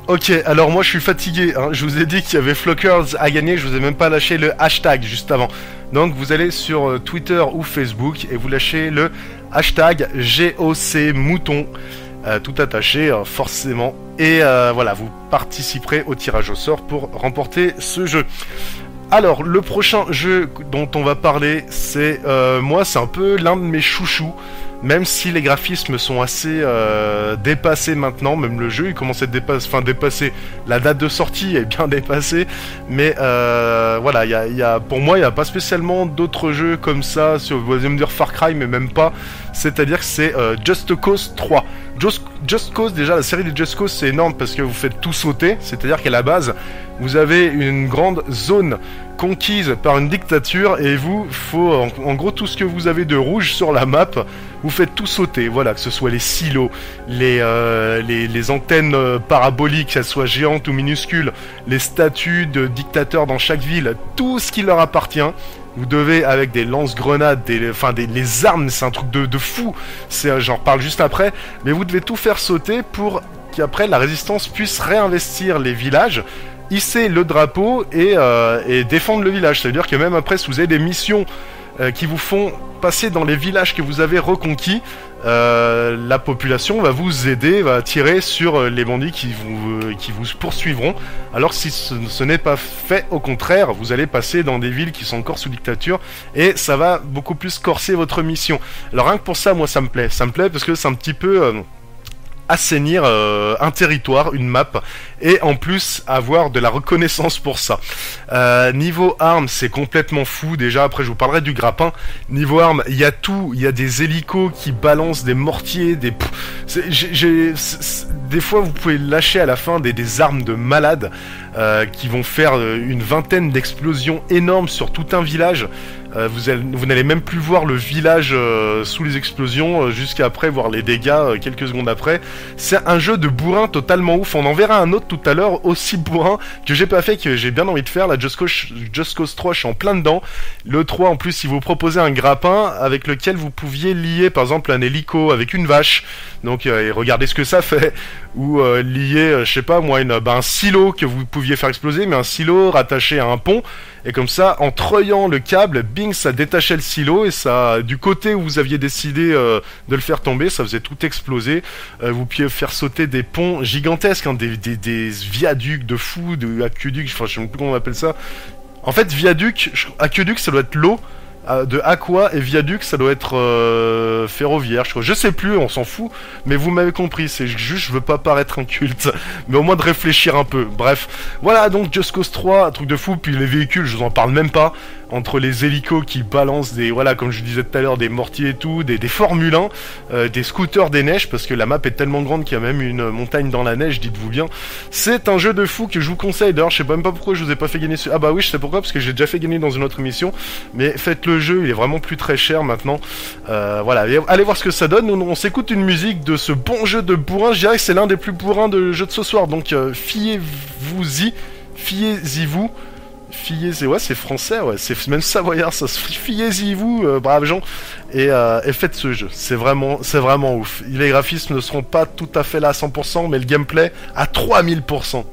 Ok, alors moi je suis fatigué, hein. Je vous ai dit qu'il y avait Flockers à gagner, je vous ai même pas lâché le hashtag juste avant. Donc vous allez sur Twitter ou Facebook et vous lâchez le hashtag GOCMouton, tout attaché forcément. Et voilà, vous participerez au tirage au sort pour remporter ce jeu. Alors, le prochain jeu dont on va parler, c'est moi, c'est un peu l'un de mes chouchous. Même si les graphismes sont assez dépassés maintenant, même le jeu il commence à être dépassé. La date de sortie est bien dépassée, mais voilà, pour moi il n'y a pas spécialement d'autres jeux comme ça. Vous allez me dire Far Cry, mais même pas. C'est-à-dire que c'est Just Cause 3. Just Cause, déjà la série des Just Cause c'est énorme parce que vous faites tout sauter, c'est-à-dire qu'à la base vous avez une grande zone conquise par une dictature et vous faut en gros tout ce que vous avez de rouge sur la map, vous faites tout sauter, voilà, que ce soit les silos, les antennes paraboliques, qu'elles soient géantes ou minuscules, les statues de dictateurs dans chaque ville, tout ce qui leur appartient. Vous devez, avec des lance-grenades, les armes, c'est un truc de fou. J'en reparle juste après. Mais vous devez tout faire sauter pour qu'après la résistance puisse réinvestir les villages, hisser le drapeau et défendre le village. Ça veut dire que même après, si vous avez des missions qui vous font passer dans les villages que vous avez reconquis, la population va vous aider, va tirer sur les bandits qui vous poursuivront. Alors si ce n'est pas fait, au contraire, vous allez passer dans des villes qui sont encore sous dictature et ça va beaucoup plus corser votre mission. Alors rien que pour ça, moi ça me plaît parce que c'est un petit peu assainir un territoire, une map, et en plus avoir de la reconnaissance pour ça. Niveau armes, c'est complètement fou. Déjà, après je vous parlerai du grappin. Niveau armes, il y a tout. Il y a des hélicos qui balancent des mortiers, des fois vous pouvez lâcher à la fin des armes de malade qui vont faire une vingtaine d'explosions énormes sur tout un village. Vous n'allez même plus voir le village sous les explosions jusqu'à après voir les dégâts quelques secondes après. C'est un jeu de bourrin totalement ouf. On en verra un autre tout à l'heure aussi bourrin que j'ai pas fait, que j'ai bien envie de faire. La Just Cause 3, je suis en plein dedans. Le 3 en plus, il vous proposait un grappin avec lequel vous pouviez lier par exemple un hélico avec une vache. Donc et regardez ce que ça fait. Ou lier, je sais pas moi, un silo que vous pouviez faire exploser, mais un silo rattaché à un pont. Et comme ça, en treuillant le câble, bing, ça détachait le silo et ça, du côté où vous aviez décidé de le faire tomber, ça faisait tout exploser. Vous pouviez faire sauter des ponts gigantesques, hein, des viaducs de fou, de aqueducs, enfin je sais même plus comment on appelle ça. En fait, aqueduc, ça doit être l'eau. De aqua et viaduc ça doit être ferroviaire, je crois. Je sais plus, on s'en fout, mais vous m'avez compris, c'est juste je veux pas paraître inculte, mais au moins de réfléchir un peu. Bref, voilà donc Just Cause 3, un truc de fou. Puis les véhicules, je vous en parle même pas, entre les hélicos qui balancent comme je disais tout à l'heure, des mortiers et tout, des Formule 1, des scooters des neiges, parce que la map est tellement grande qu'il y a même une montagne dans la neige, dites-vous bien. C'est un jeu de fou que je vous conseille. D'ailleurs, je sais même pas pourquoi je vous ai pas fait gagner ah bah oui, je sais pourquoi, parce que j'ai déjà fait gagner dans une autre émission, mais faites-le. Le jeu, il est vraiment plus très cher maintenant. Voilà, allez voir ce que ça donne. On s'écoute une musique de ce bon jeu de bourrin. Je dirais que c'est l'un des plus bourrins de jeux de ce soir. Donc fiez-vous-y, fiez-y-vous. Ouais, c'est français, ouais, c'est même savoyard, ça se fiez-y vous, braves gens, et faites ce jeu. C'est vraiment ouf. Les graphismes ne seront pas tout à fait là à 100%, mais le gameplay à 3000%.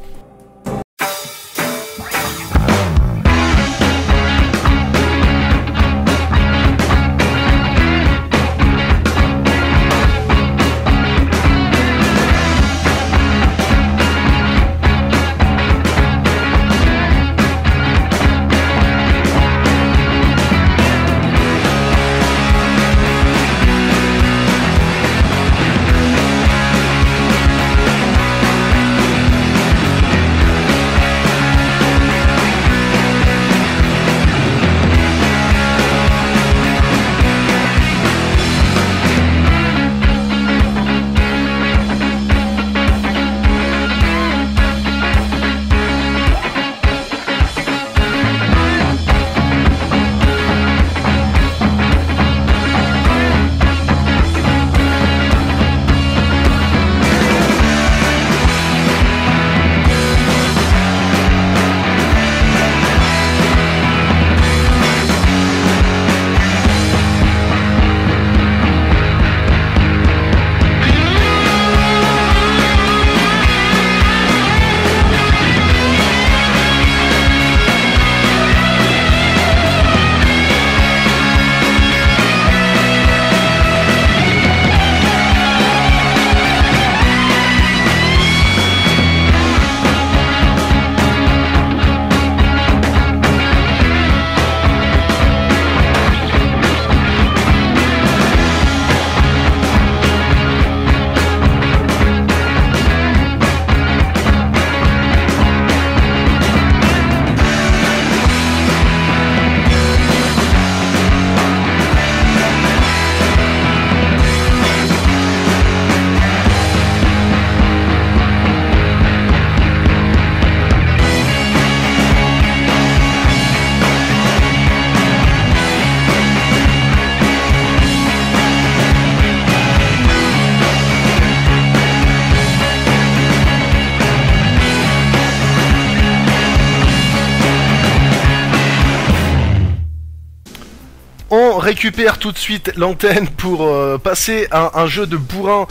On récupère tout de suite l'antenne pour passer à un jeu de bourrin.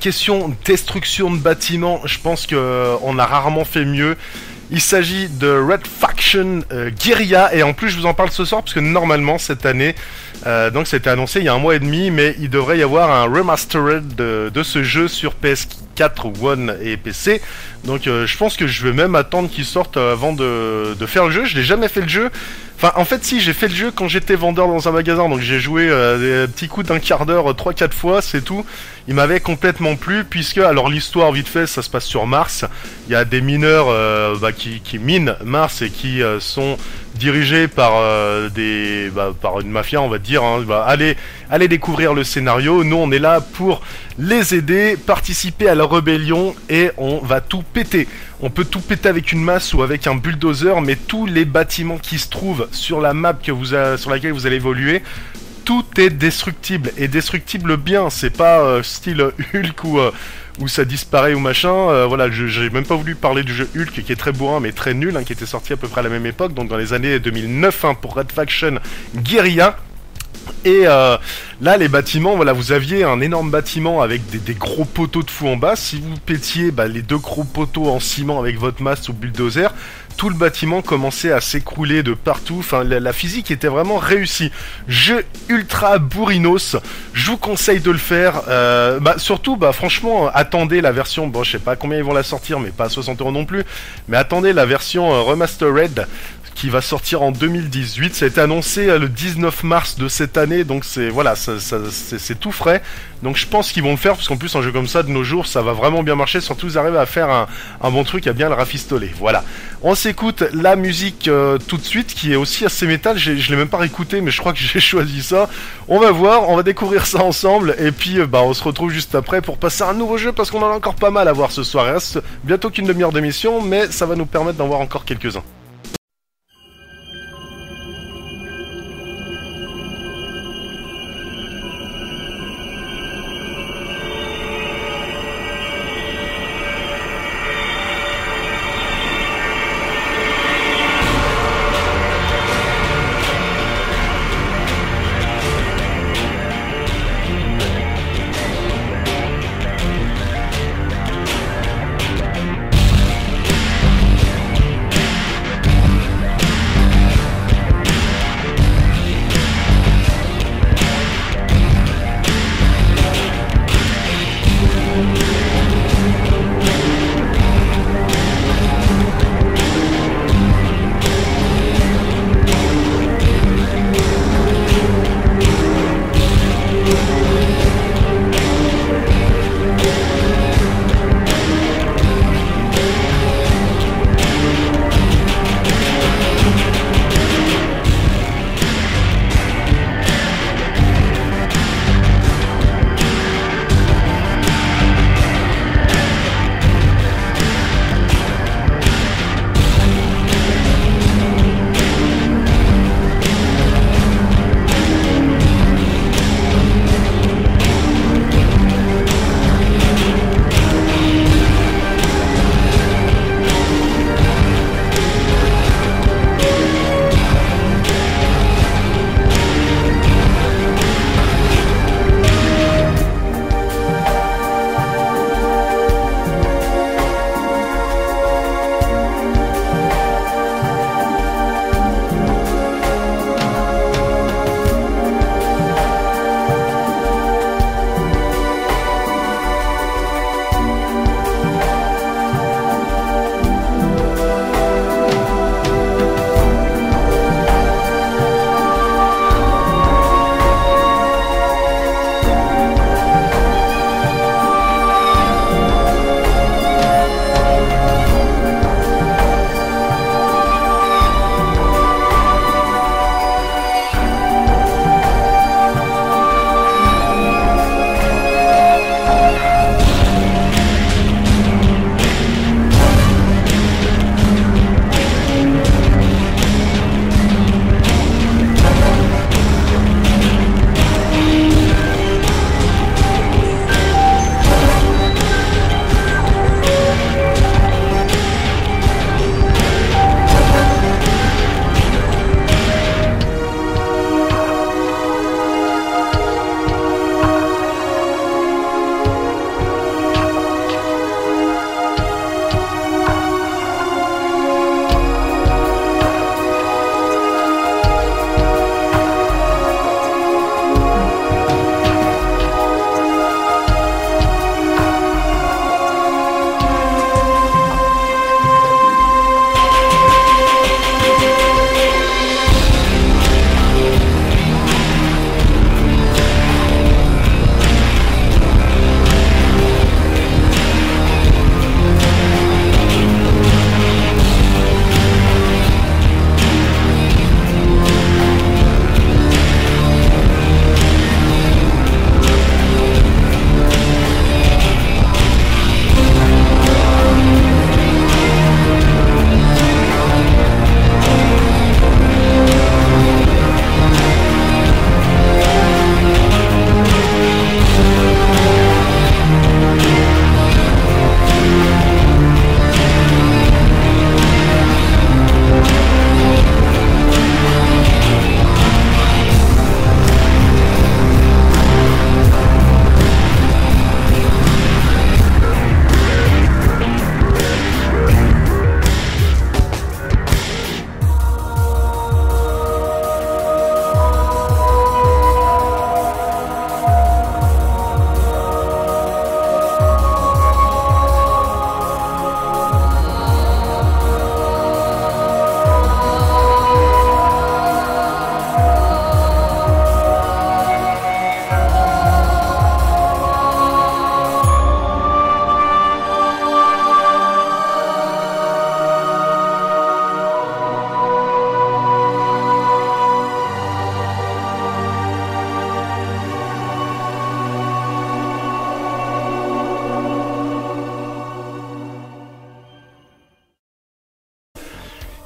Question destruction de bâtiments, je pense qu'on a rarement fait mieux. Il s'agit de Red Faction Guerrilla, et en plus je vous en parle ce soir parce que normalement cette année, donc ça a été annoncé il y a un mois et demi, mais il devrait y avoir un remastered de ce jeu sur PS4, One et PC. Donc je pense que je vais même attendre qu'il sorte avant de faire le jeu. Je n'ai jamais fait le jeu. Enfin, en fait, si, j'ai fait le jeu quand j'étais vendeur dans un magasin, donc j'ai joué des petits coups d'un quart d'heure, 3-4 fois, c'est tout. Il m'avait complètement plu, puisque, alors l'histoire, vite fait, ça se passe sur Mars. Il y a des mineurs qui minent Mars et qui sont dirigés par par une mafia, on va dire. Hein. Allez découvrir le scénario. Nous, on est là pour les aider, participer à la rébellion, et on va tout péter. On peut tout péter avec une masse ou avec un bulldozer, mais tous les bâtiments qui se trouvent sur la map sur laquelle vous allez évoluer, tout est destructible, et destructible bien. C'est pas style Hulk où ça disparaît ou machin. Voilà, j'ai même pas voulu parler du jeu Hulk qui est très bourrin mais très nul, hein, qui était sorti à peu près à la même époque, donc dans les années 2009 hein, pour Red Faction Guerrilla. Et là les bâtiments, voilà, vous aviez un énorme bâtiment avec des gros poteaux de fou en bas. Si vous pétiez les deux gros poteaux en ciment avec votre masse ou bulldozer, tout le bâtiment commençait à s'écrouler de partout. Enfin, la physique était vraiment réussie. Jeu ultra bourrinos, je vous conseille de le faire. Surtout, franchement, attendez la version, bon je sais pas combien ils vont la sortir, mais pas à 60€ non plus, mais attendez la version remastered qui va sortir en 2018. Ça a été annoncé le 19 mars de cette année, donc c'est voilà, c'est tout frais. Donc je pense qu'ils vont le faire, parce qu'en plus un jeu comme ça de nos jours, ça va vraiment bien marcher. Surtout ils arrivent à faire un bon truc, à bien le rafistoler. Voilà. On s'écoute la musique tout de suite, qui est aussi assez métal. Je l'ai même pas réécouté, mais je crois que j'ai choisi ça. On va voir, on va découvrir ça ensemble, et puis on se retrouve juste après pour passer à un nouveau jeu, parce qu'on en a encore pas mal à voir ce soir. Il reste bientôt qu'une demi-heure d'émission, mais ça va nous permettre d'en voir encore quelques-uns.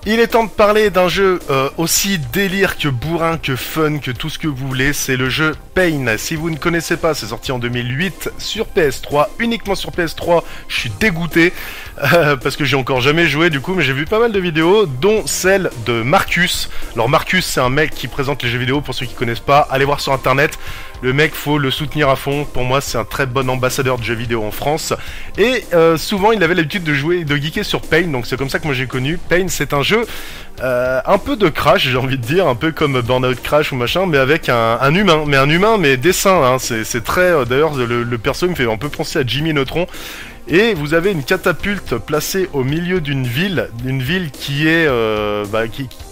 Il est temps de parler d'un jeu aussi délire que bourrin, que fun, que tout ce que vous voulez. C'est le jeu Pain. Si vous ne connaissez pas, c'est sorti en 2008 sur PS3, uniquement sur PS3. Je suis dégoûté parce que j'ai encore jamais joué du coup, mais j'ai vu pas mal de vidéos, dont celle de Marcus. Alors Marcus, c'est un mec qui présente les jeux vidéo. Pour ceux qui connaissent pas, allez voir sur internet. Le mec, faut le soutenir à fond. Pour moi, c'est un très bon ambassadeur de jeux vidéo en France. Et souvent, il avait l'habitude de jouer, de geeker sur Pain. Donc c'est comme ça que moi j'ai connu. Pain, c'est un jeu un peu de Crash, j'ai envie de dire, un peu comme Burnout Crash ou machin, mais avec un humain. Mais un humain, mais dessin. Hein. C'est très. D'ailleurs, le perso me fait un peu penser à Jimmy Neutron. Et vous avez une catapulte placée au milieu d'une ville qui est,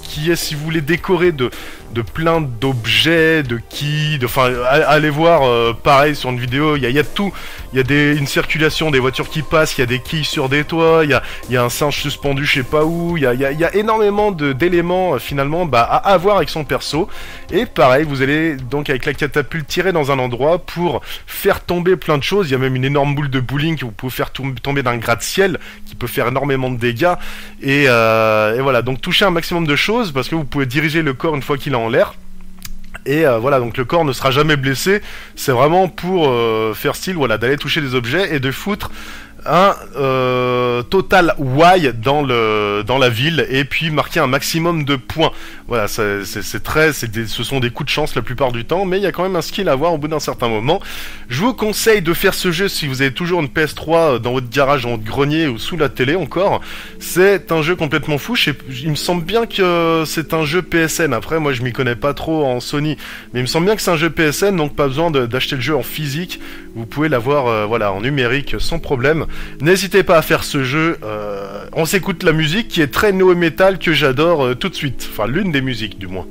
qui est, si vous voulez, décorée de plein d'objets, de quilles, enfin, allez voir, pareil, sur une vidéo, il y a tout, il y a une circulation, des voitures qui passent, il y a des quilles sur des toits, il y a un singe suspendu je sais pas où, il y a énormément d'éléments, finalement, à avoir avec son perso, et pareil, vous allez, donc, avec la catapulte, tirer dans un endroit pour faire tomber plein de choses, il y a même une énorme boule de bowling que vous pouvez faire tomber d'un gratte-ciel, qui peut faire énormément de dégâts, et voilà, donc toucher un maximum de choses, parce que vous pouvez diriger le corps une fois qu'il est en l'air. Et voilà, donc le corps ne sera jamais blessé. C'est vraiment pour faire style, voilà, d'aller toucher des objets et de foutre un total Y dans la ville et puis marquer un maximum de points. Voilà, ce sont des coups de chance la plupart du temps, mais il y a quand même un skill à avoir au bout d'un certain moment. Je vous conseille de faire ce jeu si vous avez toujours une PS3 dans votre garage, dans votre grenier ou sous la télé encore. C'est un jeu complètement fou. Il me semble bien que c'est un jeu PSN. Après, moi je m'y connais pas trop en Sony, mais il me semble bien que c'est un jeu PSN, donc pas besoin d'acheter le jeu en physique. Vous pouvez l'avoir voilà, en numérique sans problème. N'hésitez pas à faire ce jeu. On s'écoute la musique qui est très néo-metal que j'adore tout de suite. Enfin, l'une des musiques du moins.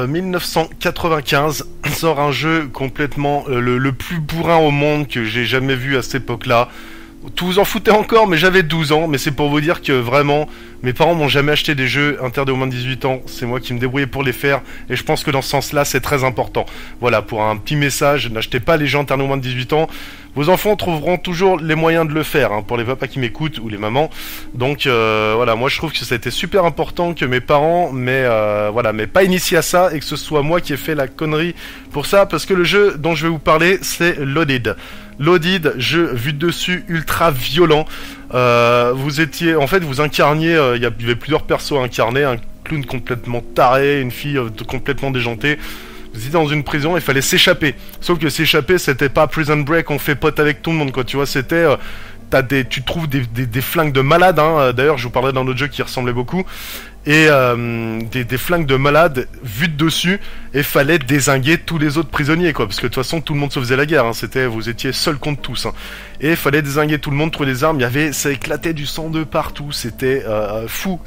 1995 sort un jeu complètement le plus bourrin au monde que j'ai jamais vu à cette époque-là. Tout vous en foutez encore, mais j'avais 12 ans, mais c'est pour vous dire que vraiment, mes parents m'ont jamais acheté des jeux interdits aux moins de 18 ans, c'est moi qui me débrouillais pour les faire, et je pense que dans ce sens-là, c'est très important. Voilà, pour un petit message, n'achetez pas les jeux interdits aux moins de 18 ans, vos enfants trouveront toujours les moyens de le faire, hein, pour les papas qui m'écoutent, ou les mamans. Donc voilà, moi je trouve que ça a été super important que mes parents m'aient pas initié à ça, et que ce soit moi qui ai fait la connerie pour ça, parce que le jeu dont je vais vous parler, c'est Loaded. Loaded, jeu vu de dessus ultra violent. Vous incarniez, il y avait plusieurs persos incarnés, un clown complètement taré, une fille complètement déjantée. Vous étiez dans une prison, il fallait s'échapper. Sauf que s'échapper, c'était pas Prison Break, on fait pote avec tout le monde, quoi. Tu vois, c'était tu trouves des flingues de malades, hein. D'ailleurs, je vous parlerai d'un autre jeu qui ressemblait beaucoup. Et des flingues de malades vues de dessus, et fallait dézinguer tous les autres prisonniers, quoi, parce que de toute façon tout le monde se faisait la guerre, hein. Vous étiez seul contre tous, hein. Et fallait dézinguer tout le monde, trouver des armes, ça éclatait du sang de partout, c'était fou,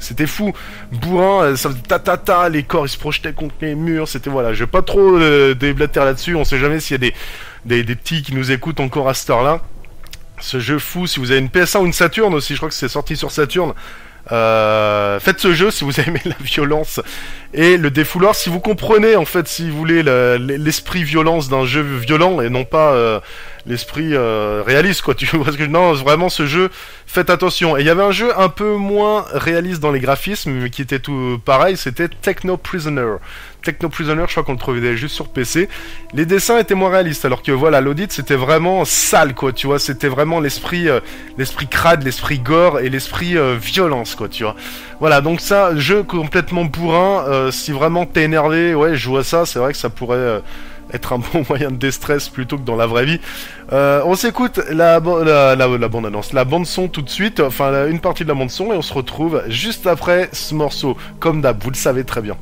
bourrin, ça faisait ta, les corps ils se projetaient contre les murs, voilà, je vais pas trop déblatérer là-dessus, on sait jamais s'il y a des petits qui nous écoutent encore à cette heure-là. Ce jeu fou, si vous avez une PS1 ou une Saturn aussi, je crois que c'est sorti sur Saturn. Faites ce jeu si vous aimez la violence et le défouloir, si vous comprenez en fait, si vous voulez l'esprit violence d'un jeu violent et non pas l'esprit réaliste, quoi. Tu vois, parce que non, vraiment ce jeu, faites attention. Et il y avait un jeu un peu moins réaliste dans les graphismes, mais qui était tout pareil, c'était Techno Prisoner. Techno Prisoner, je crois qu'on le trouvait juste sur PC. Les dessins étaient moins réalistes, alors que voilà, l'audit c'était vraiment sale, quoi, tu vois, c'était vraiment l'esprit crade, l'esprit gore et l'esprit violence, quoi, tu vois. Voilà, donc ça, jeu complètement bourrin, si vraiment t'es énervé, ouais, joue à ça, c'est vrai que ça pourrait être un bon moyen de déstress plutôt que dans la vraie vie. On s'écoute la bande-annonce, la bande-son tout de suite, enfin une partie de la bande-son, et on se retrouve juste après ce morceau, comme d'hab, vous le savez très bien.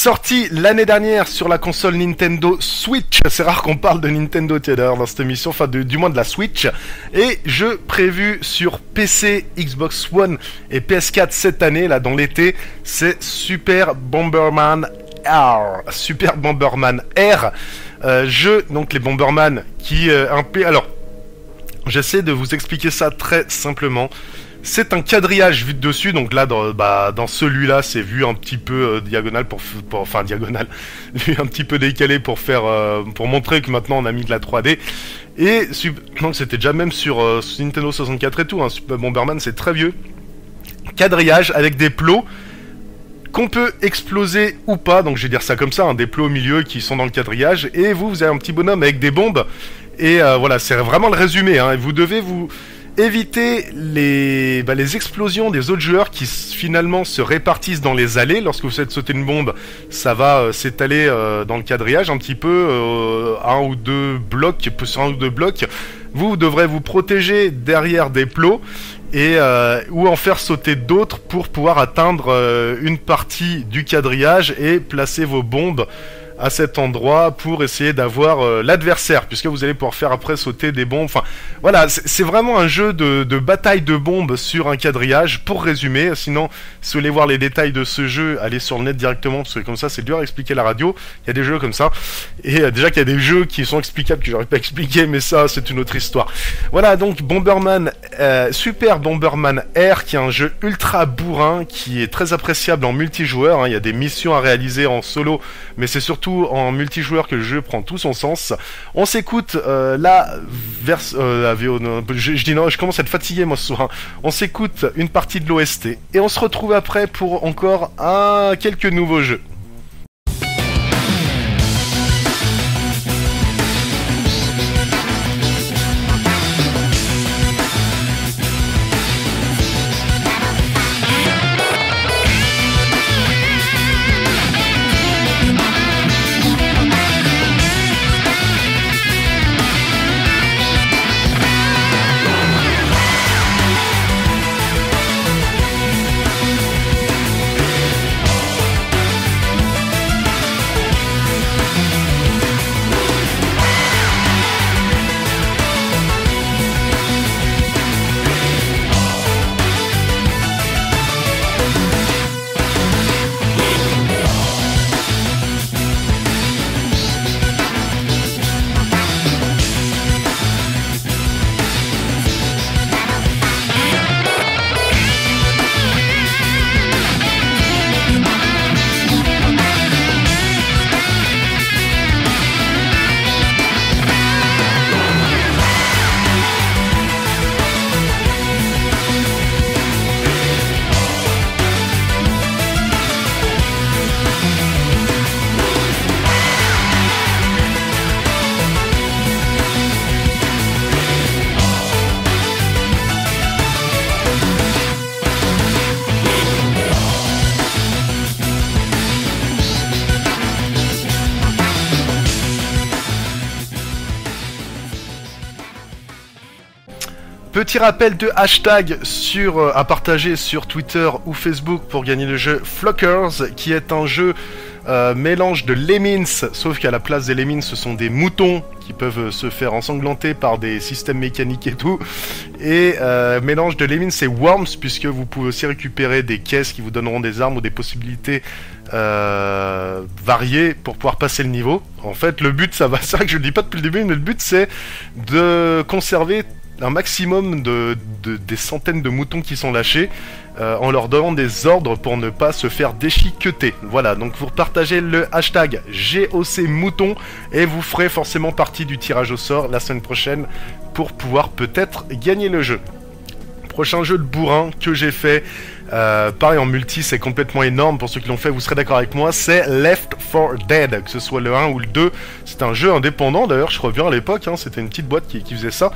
Sorti l'année dernière sur la console Nintendo Switch. C'est rare qu'on parle de Nintendo d'ailleurs dans cette émission, enfin du moins de la Switch. Et jeu prévu sur PC, Xbox One et PS4 cette année, là dans l'été, c'est Super Bomberman R. Super Bomberman R. Jeu, donc les Bomberman qui... alors, j'essaie de vous expliquer ça très simplement. C'est un quadrillage vu de dessus, donc là dans celui-là c'est vu un petit peu diagonal enfin diagonal, vu un petit peu décalé pour faire pour montrer que maintenant on a mis de la 3D. Et donc c'était déjà même sur Nintendo 64 et tout, hein, Super Bomberman c'est très vieux. Quadrillage avec des plots qu'on peut exploser ou pas, donc je vais dire ça comme ça, hein, des plots au milieu qui sont dans le quadrillage, et vous avez un petit bonhomme avec des bombes, et voilà, c'est vraiment le résumé, hein, et vous devez vous éviter les explosions des autres joueurs qui finalement se répartissent dans les allées. Lorsque vous faites sauter une bombe, ça va s'étaler dans le quadrillage un petit peu, un ou deux blocs, sur un ou deux blocs. Vous devrez vous protéger derrière des plots et ou en faire sauter d'autres pour pouvoir atteindre une partie du quadrillage et placer vos bombes à cet endroit pour essayer d'avoir l'adversaire, puisque vous allez pouvoir faire après sauter des bombes. Enfin, voilà, c'est vraiment un jeu de bataille de bombes sur un quadrillage, pour résumer. Sinon, si vous voulez voir les détails de ce jeu, allez sur le net directement, parce que comme ça, c'est dur à expliquer à la radio. Il y a des jeux comme ça. Et déjà qu'il y a des jeux qui sont explicables, que j'aurais pas expliqué, mais ça, c'est une autre histoire. Voilà, donc Bomberman, Super Bomberman R, qui est un jeu ultra bourrin, qui est très appréciable en multijoueur, hein. Il y a des missions à réaliser en solo, mais c'est surtout en multijoueur que le jeu prend tout son sens. On s'écoute la VO, je dis non, je commence à être fatigué moi ce soir. On s'écoute une partie de l'OST et on se retrouve après pour encore quelques nouveaux jeux. Petit rappel de hashtag à partager sur Twitter ou Facebook pour gagner le jeu Flockers, qui est un jeu mélange de Lemmings, sauf qu'à la place des Lemmings ce sont des moutons qui peuvent se faire ensanglanter par des systèmes mécaniques et tout, et mélange de Lemmings et Worms, puisque vous pouvez aussi récupérer des caisses qui vous donneront des armes ou des possibilités variées pour pouvoir passer le niveau. En fait le but, c'est vrai que je le dis pas depuis le début, mais le but c'est de conserver un maximum des centaines de moutons qui sont lâchés en leur donnant des ordres pour ne pas se faire déchiqueter. Voilà, donc vous partagez le hashtag GOCMouton et vous ferez forcément partie du tirage au sort la semaine prochaine pour pouvoir peut-être gagner le jeu. Prochain jeu de bourrin que j'ai fait, pareil en multi, c'est complètement énorme, pour ceux qui l'ont fait vous serez d'accord avec moi, c'est Left 4 Dead, que ce soit le 1 ou le 2, c'est un jeu indépendant d'ailleurs, je reviens à l'époque, hein, c'était une petite boîte qui faisait ça,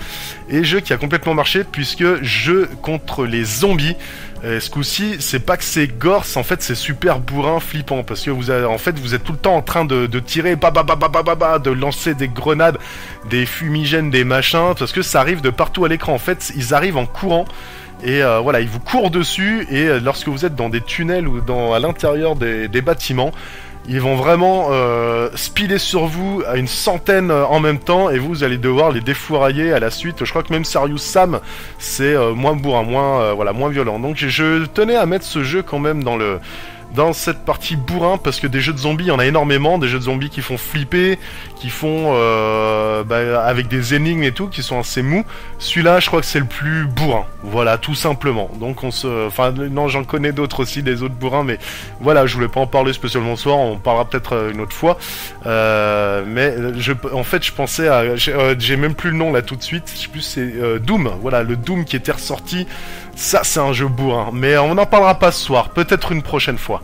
et jeu qui a complètement marché puisque jeu contre les zombies. Ce coup-ci, c'est pas que c'est gore, en fait c'est super bourrin, flippant, parce que vous êtes tout le temps en train de tirer, de lancer des grenades, des fumigènes, des machins, parce que ça arrive de partout à l'écran. En fait, ils arrivent en courant, et voilà, ils vous courent dessus, et lorsque vous êtes dans des tunnels ou à l'intérieur des bâtiments, Ils vont vraiment speeder sur vous à une centaine en même temps et vous allez devoir les défourailler à la suite. Je crois que même Serious Sam, c'est moins bourrin, moins violent. Donc je tenais à mettre ce jeu quand même dans cette partie bourrin, parce que des jeux de zombies, il y en a énormément, des jeux de zombies qui font flipper, qui font avec des énigmes et tout, qui sont assez mous. Celui-là, je crois que c'est le plus bourrin, voilà, tout simplement. Donc non, j'en connais d'autres aussi, des autres bourrins, mais voilà, je voulais pas en parler spécialement ce soir, on parlera peut-être une autre fois. En fait, je pensais à, j'ai même plus le nom là tout de suite, je sais plus, c'est Doom, voilà, le Doom qui était ressorti. Ça, c'est un jeu bourrin, mais on n'en parlera pas ce soir, peut-être une prochaine fois.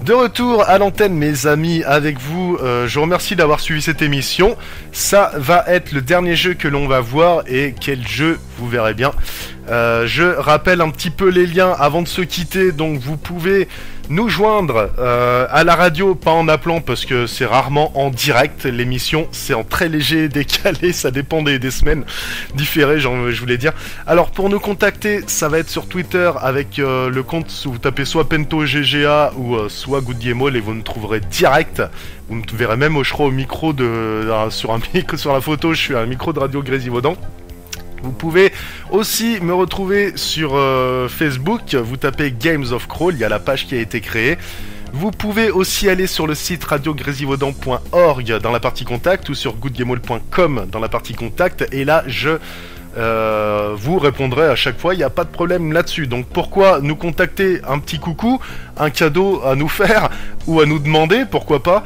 De retour à l'antenne, mes amis, avec vous. Je vous remercie d'avoir suivi cette émission. Ça va être le dernier jeu que l'on va voir. Et quel jeu, vous verrez bien. Je rappelle un petit peu les liens avant de se quitter. Donc vous pouvez nous joindre à la radio, pas en appelant parce que c'est rarement en direct. L'émission, c'est en très léger décalé. Ça dépend des semaines différées, je voulais dire. Alors pour nous contacter, ça va être sur Twitter avec le compte, vous tapez soit PentoGGA ou soit GoodGameAll et vous me trouverez direct. Vous me verrez même, je crois, au micro sur la photo, je suis à un micro de Radio Grésivaudan. Vous pouvez aussi me retrouver sur Facebook, vous tapez Games of Crawl, il y a la page qui a été créée. Vous pouvez aussi aller sur le site radiogrésivaudan.org dans la partie contact ou sur goodgameall.com dans la partie contact. Et là, je vous répondrez à chaque fois, il n'y a pas de problème là-dessus. Donc pourquoi nous contacter, un petit coucou, un cadeau à nous faire ou à nous demander, pourquoi pas.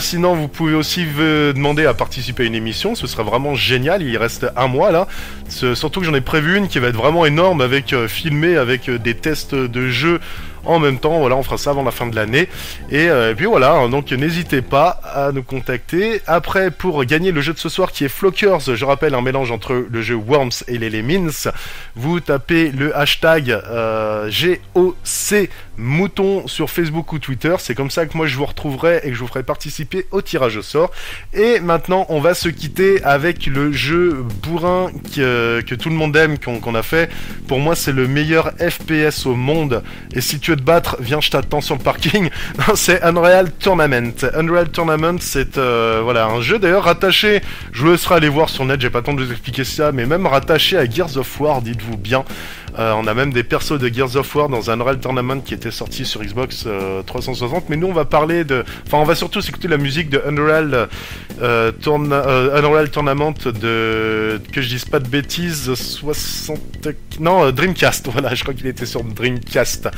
Sinon vous pouvez aussi demander à participer à une émission, ce serait vraiment génial. Il reste un mois là, surtout que j'en ai prévu une qui va être vraiment énorme, avec filmé avec des tests de jeux en même temps. Voilà, on fera ça avant la fin de l'année. Et puis voilà, hein, donc n'hésitez pas à nous contacter. Après, pour gagner le jeu de ce soir qui est Flockers, je rappelle un mélange entre le jeu Worms et les Lemmings, vous tapez le hashtag GOC Mouton sur Facebook ou Twitter. C'est comme ça que moi je vous retrouverai et que je vous ferai participer au tirage au sort. Et maintenant on va se quitter avec le jeu bourrin que tout le monde aime, qu'on a fait. Pour moi c'est le meilleur FPS au monde. Et si tu veux te battre, viens, je t'attends sur le parking. C'est Unreal Tournament. Unreal Tournament, c'est voilà, un jeu d'ailleurs rattaché, je vous laisserai aller voir sur net, j'ai pas le temps de vous expliquer ça, mais même rattaché à Gears of War, dites-vous bien. On a même des persos de Gears of War dans un Unreal Tournament qui était sorti sur Xbox 360, mais nous on va parler de... Enfin on va surtout écouter la musique de Unreal Tournament de... que je dise pas de bêtises, 60... Non, Dreamcast, voilà, je crois qu'il était sur Dreamcast.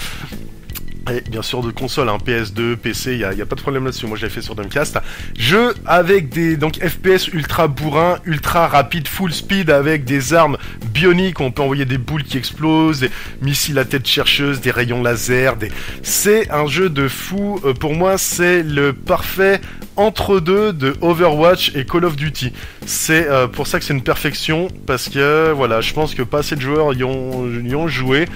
Et bien sûr de console, hein, PS2, PC, y a pas de problème là-dessus, moi je l'ai fait sur Dreamcast. Jeu avec des donc FPS ultra bourrin, ultra rapide, full speed, avec des armes bioniques, on peut envoyer des boules qui explosent, des missiles à tête chercheuse, des rayons laser, c'est un jeu de fou. Pour moi c'est le parfait entre-deux de Overwatch et Call of Duty. C'est pour ça que c'est une perfection, parce que voilà, je pense que pas assez de joueurs y ont joué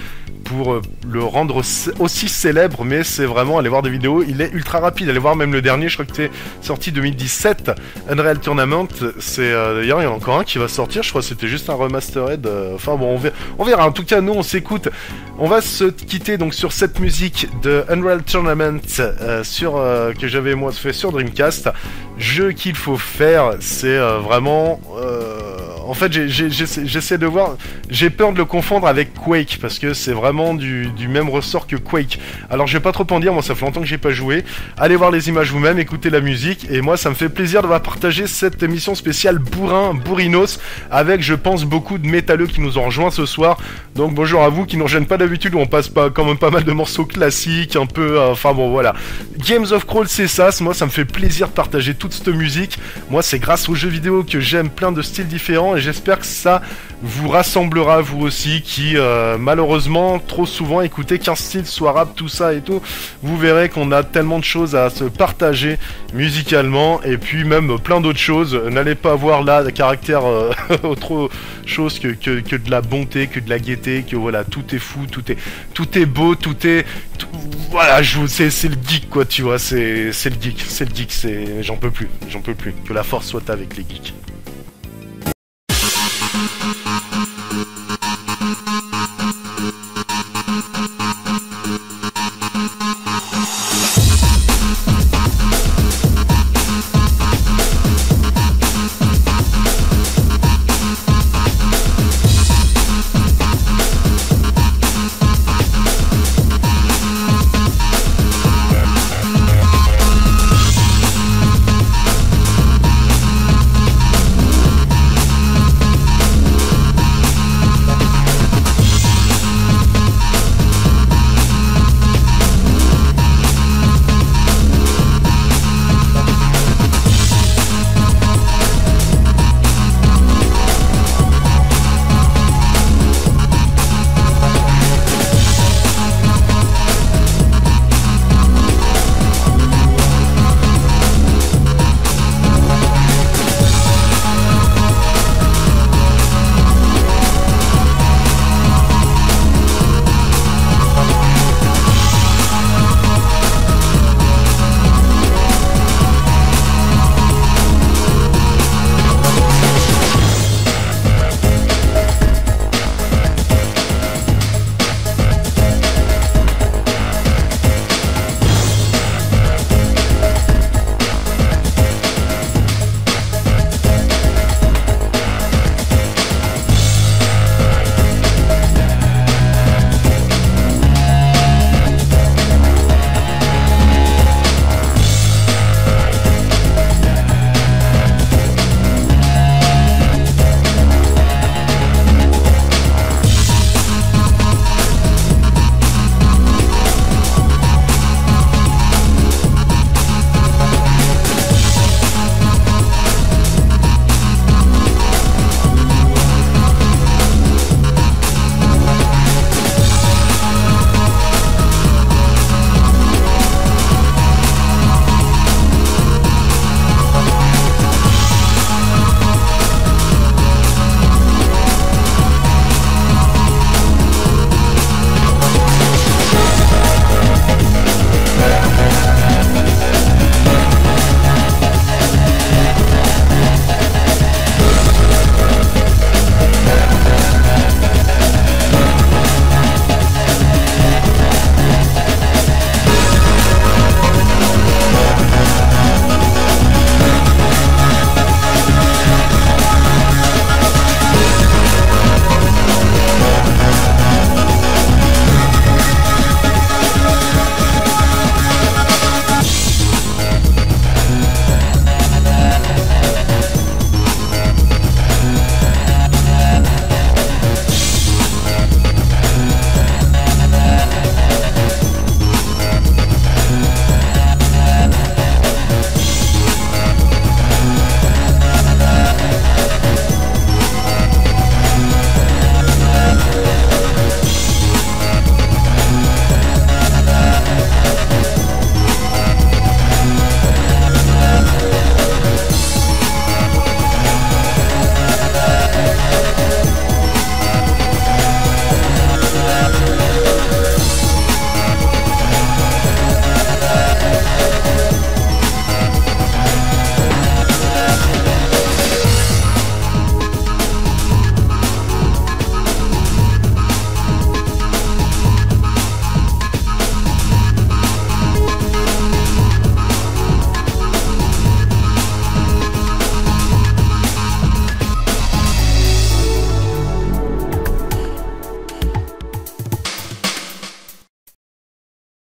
pour le rendre aussi célèbre, mais c'est vraiment, allez voir des vidéos, il est ultra rapide, allez voir même le dernier, je crois que c'est sorti 2017, Unreal Tournament, c'est d'ailleurs il y en a encore un qui va sortir, je crois que c'était juste un remastered, enfin bon on verra, en tout cas nous on s'écoute, on va se quitter donc sur cette musique de Unreal Tournament que j'avais moi fait sur Dreamcast. Jeu qu'il faut faire, c'est vraiment... en fait, j'essaie de voir... J'ai peur de le confondre avec Quake, parce que c'est vraiment du même ressort que Quake. Alors, je vais pas trop en dire, moi ça fait longtemps que j'ai pas joué. Allez voir les images vous-même, écoutez la musique, et moi ça me fait plaisir de partager cette émission spéciale bourrinos, avec, je pense, beaucoup de métalleux qui nous ont rejoints ce soir. Donc bonjour à vous qui nous rejoignent pas d'habitude, où on passe quand même pas mal de morceaux classiques, un peu... Enfin bon, voilà. Games of Crawl, c'est ça, moi ça me fait plaisir de partager toute cette musique. Moi c'est grâce aux jeux vidéo que j'aime plein de styles différents, et j'espère que ça vous rassemblera vous aussi, qui malheureusement trop souvent écoutez qu'un style soit rap, tout ça et tout. Vous verrez qu'on a tellement de choses à se partager musicalement, et puis même plein d'autres choses. N'allez pas voir là le caractère autre chose que de la bonté, que de la gaieté, que voilà, tout est fou, tout est beau, voilà, c'est le geek quoi, tu vois, c'est le geek, j'en peux plus, que la force soit avec les geeks.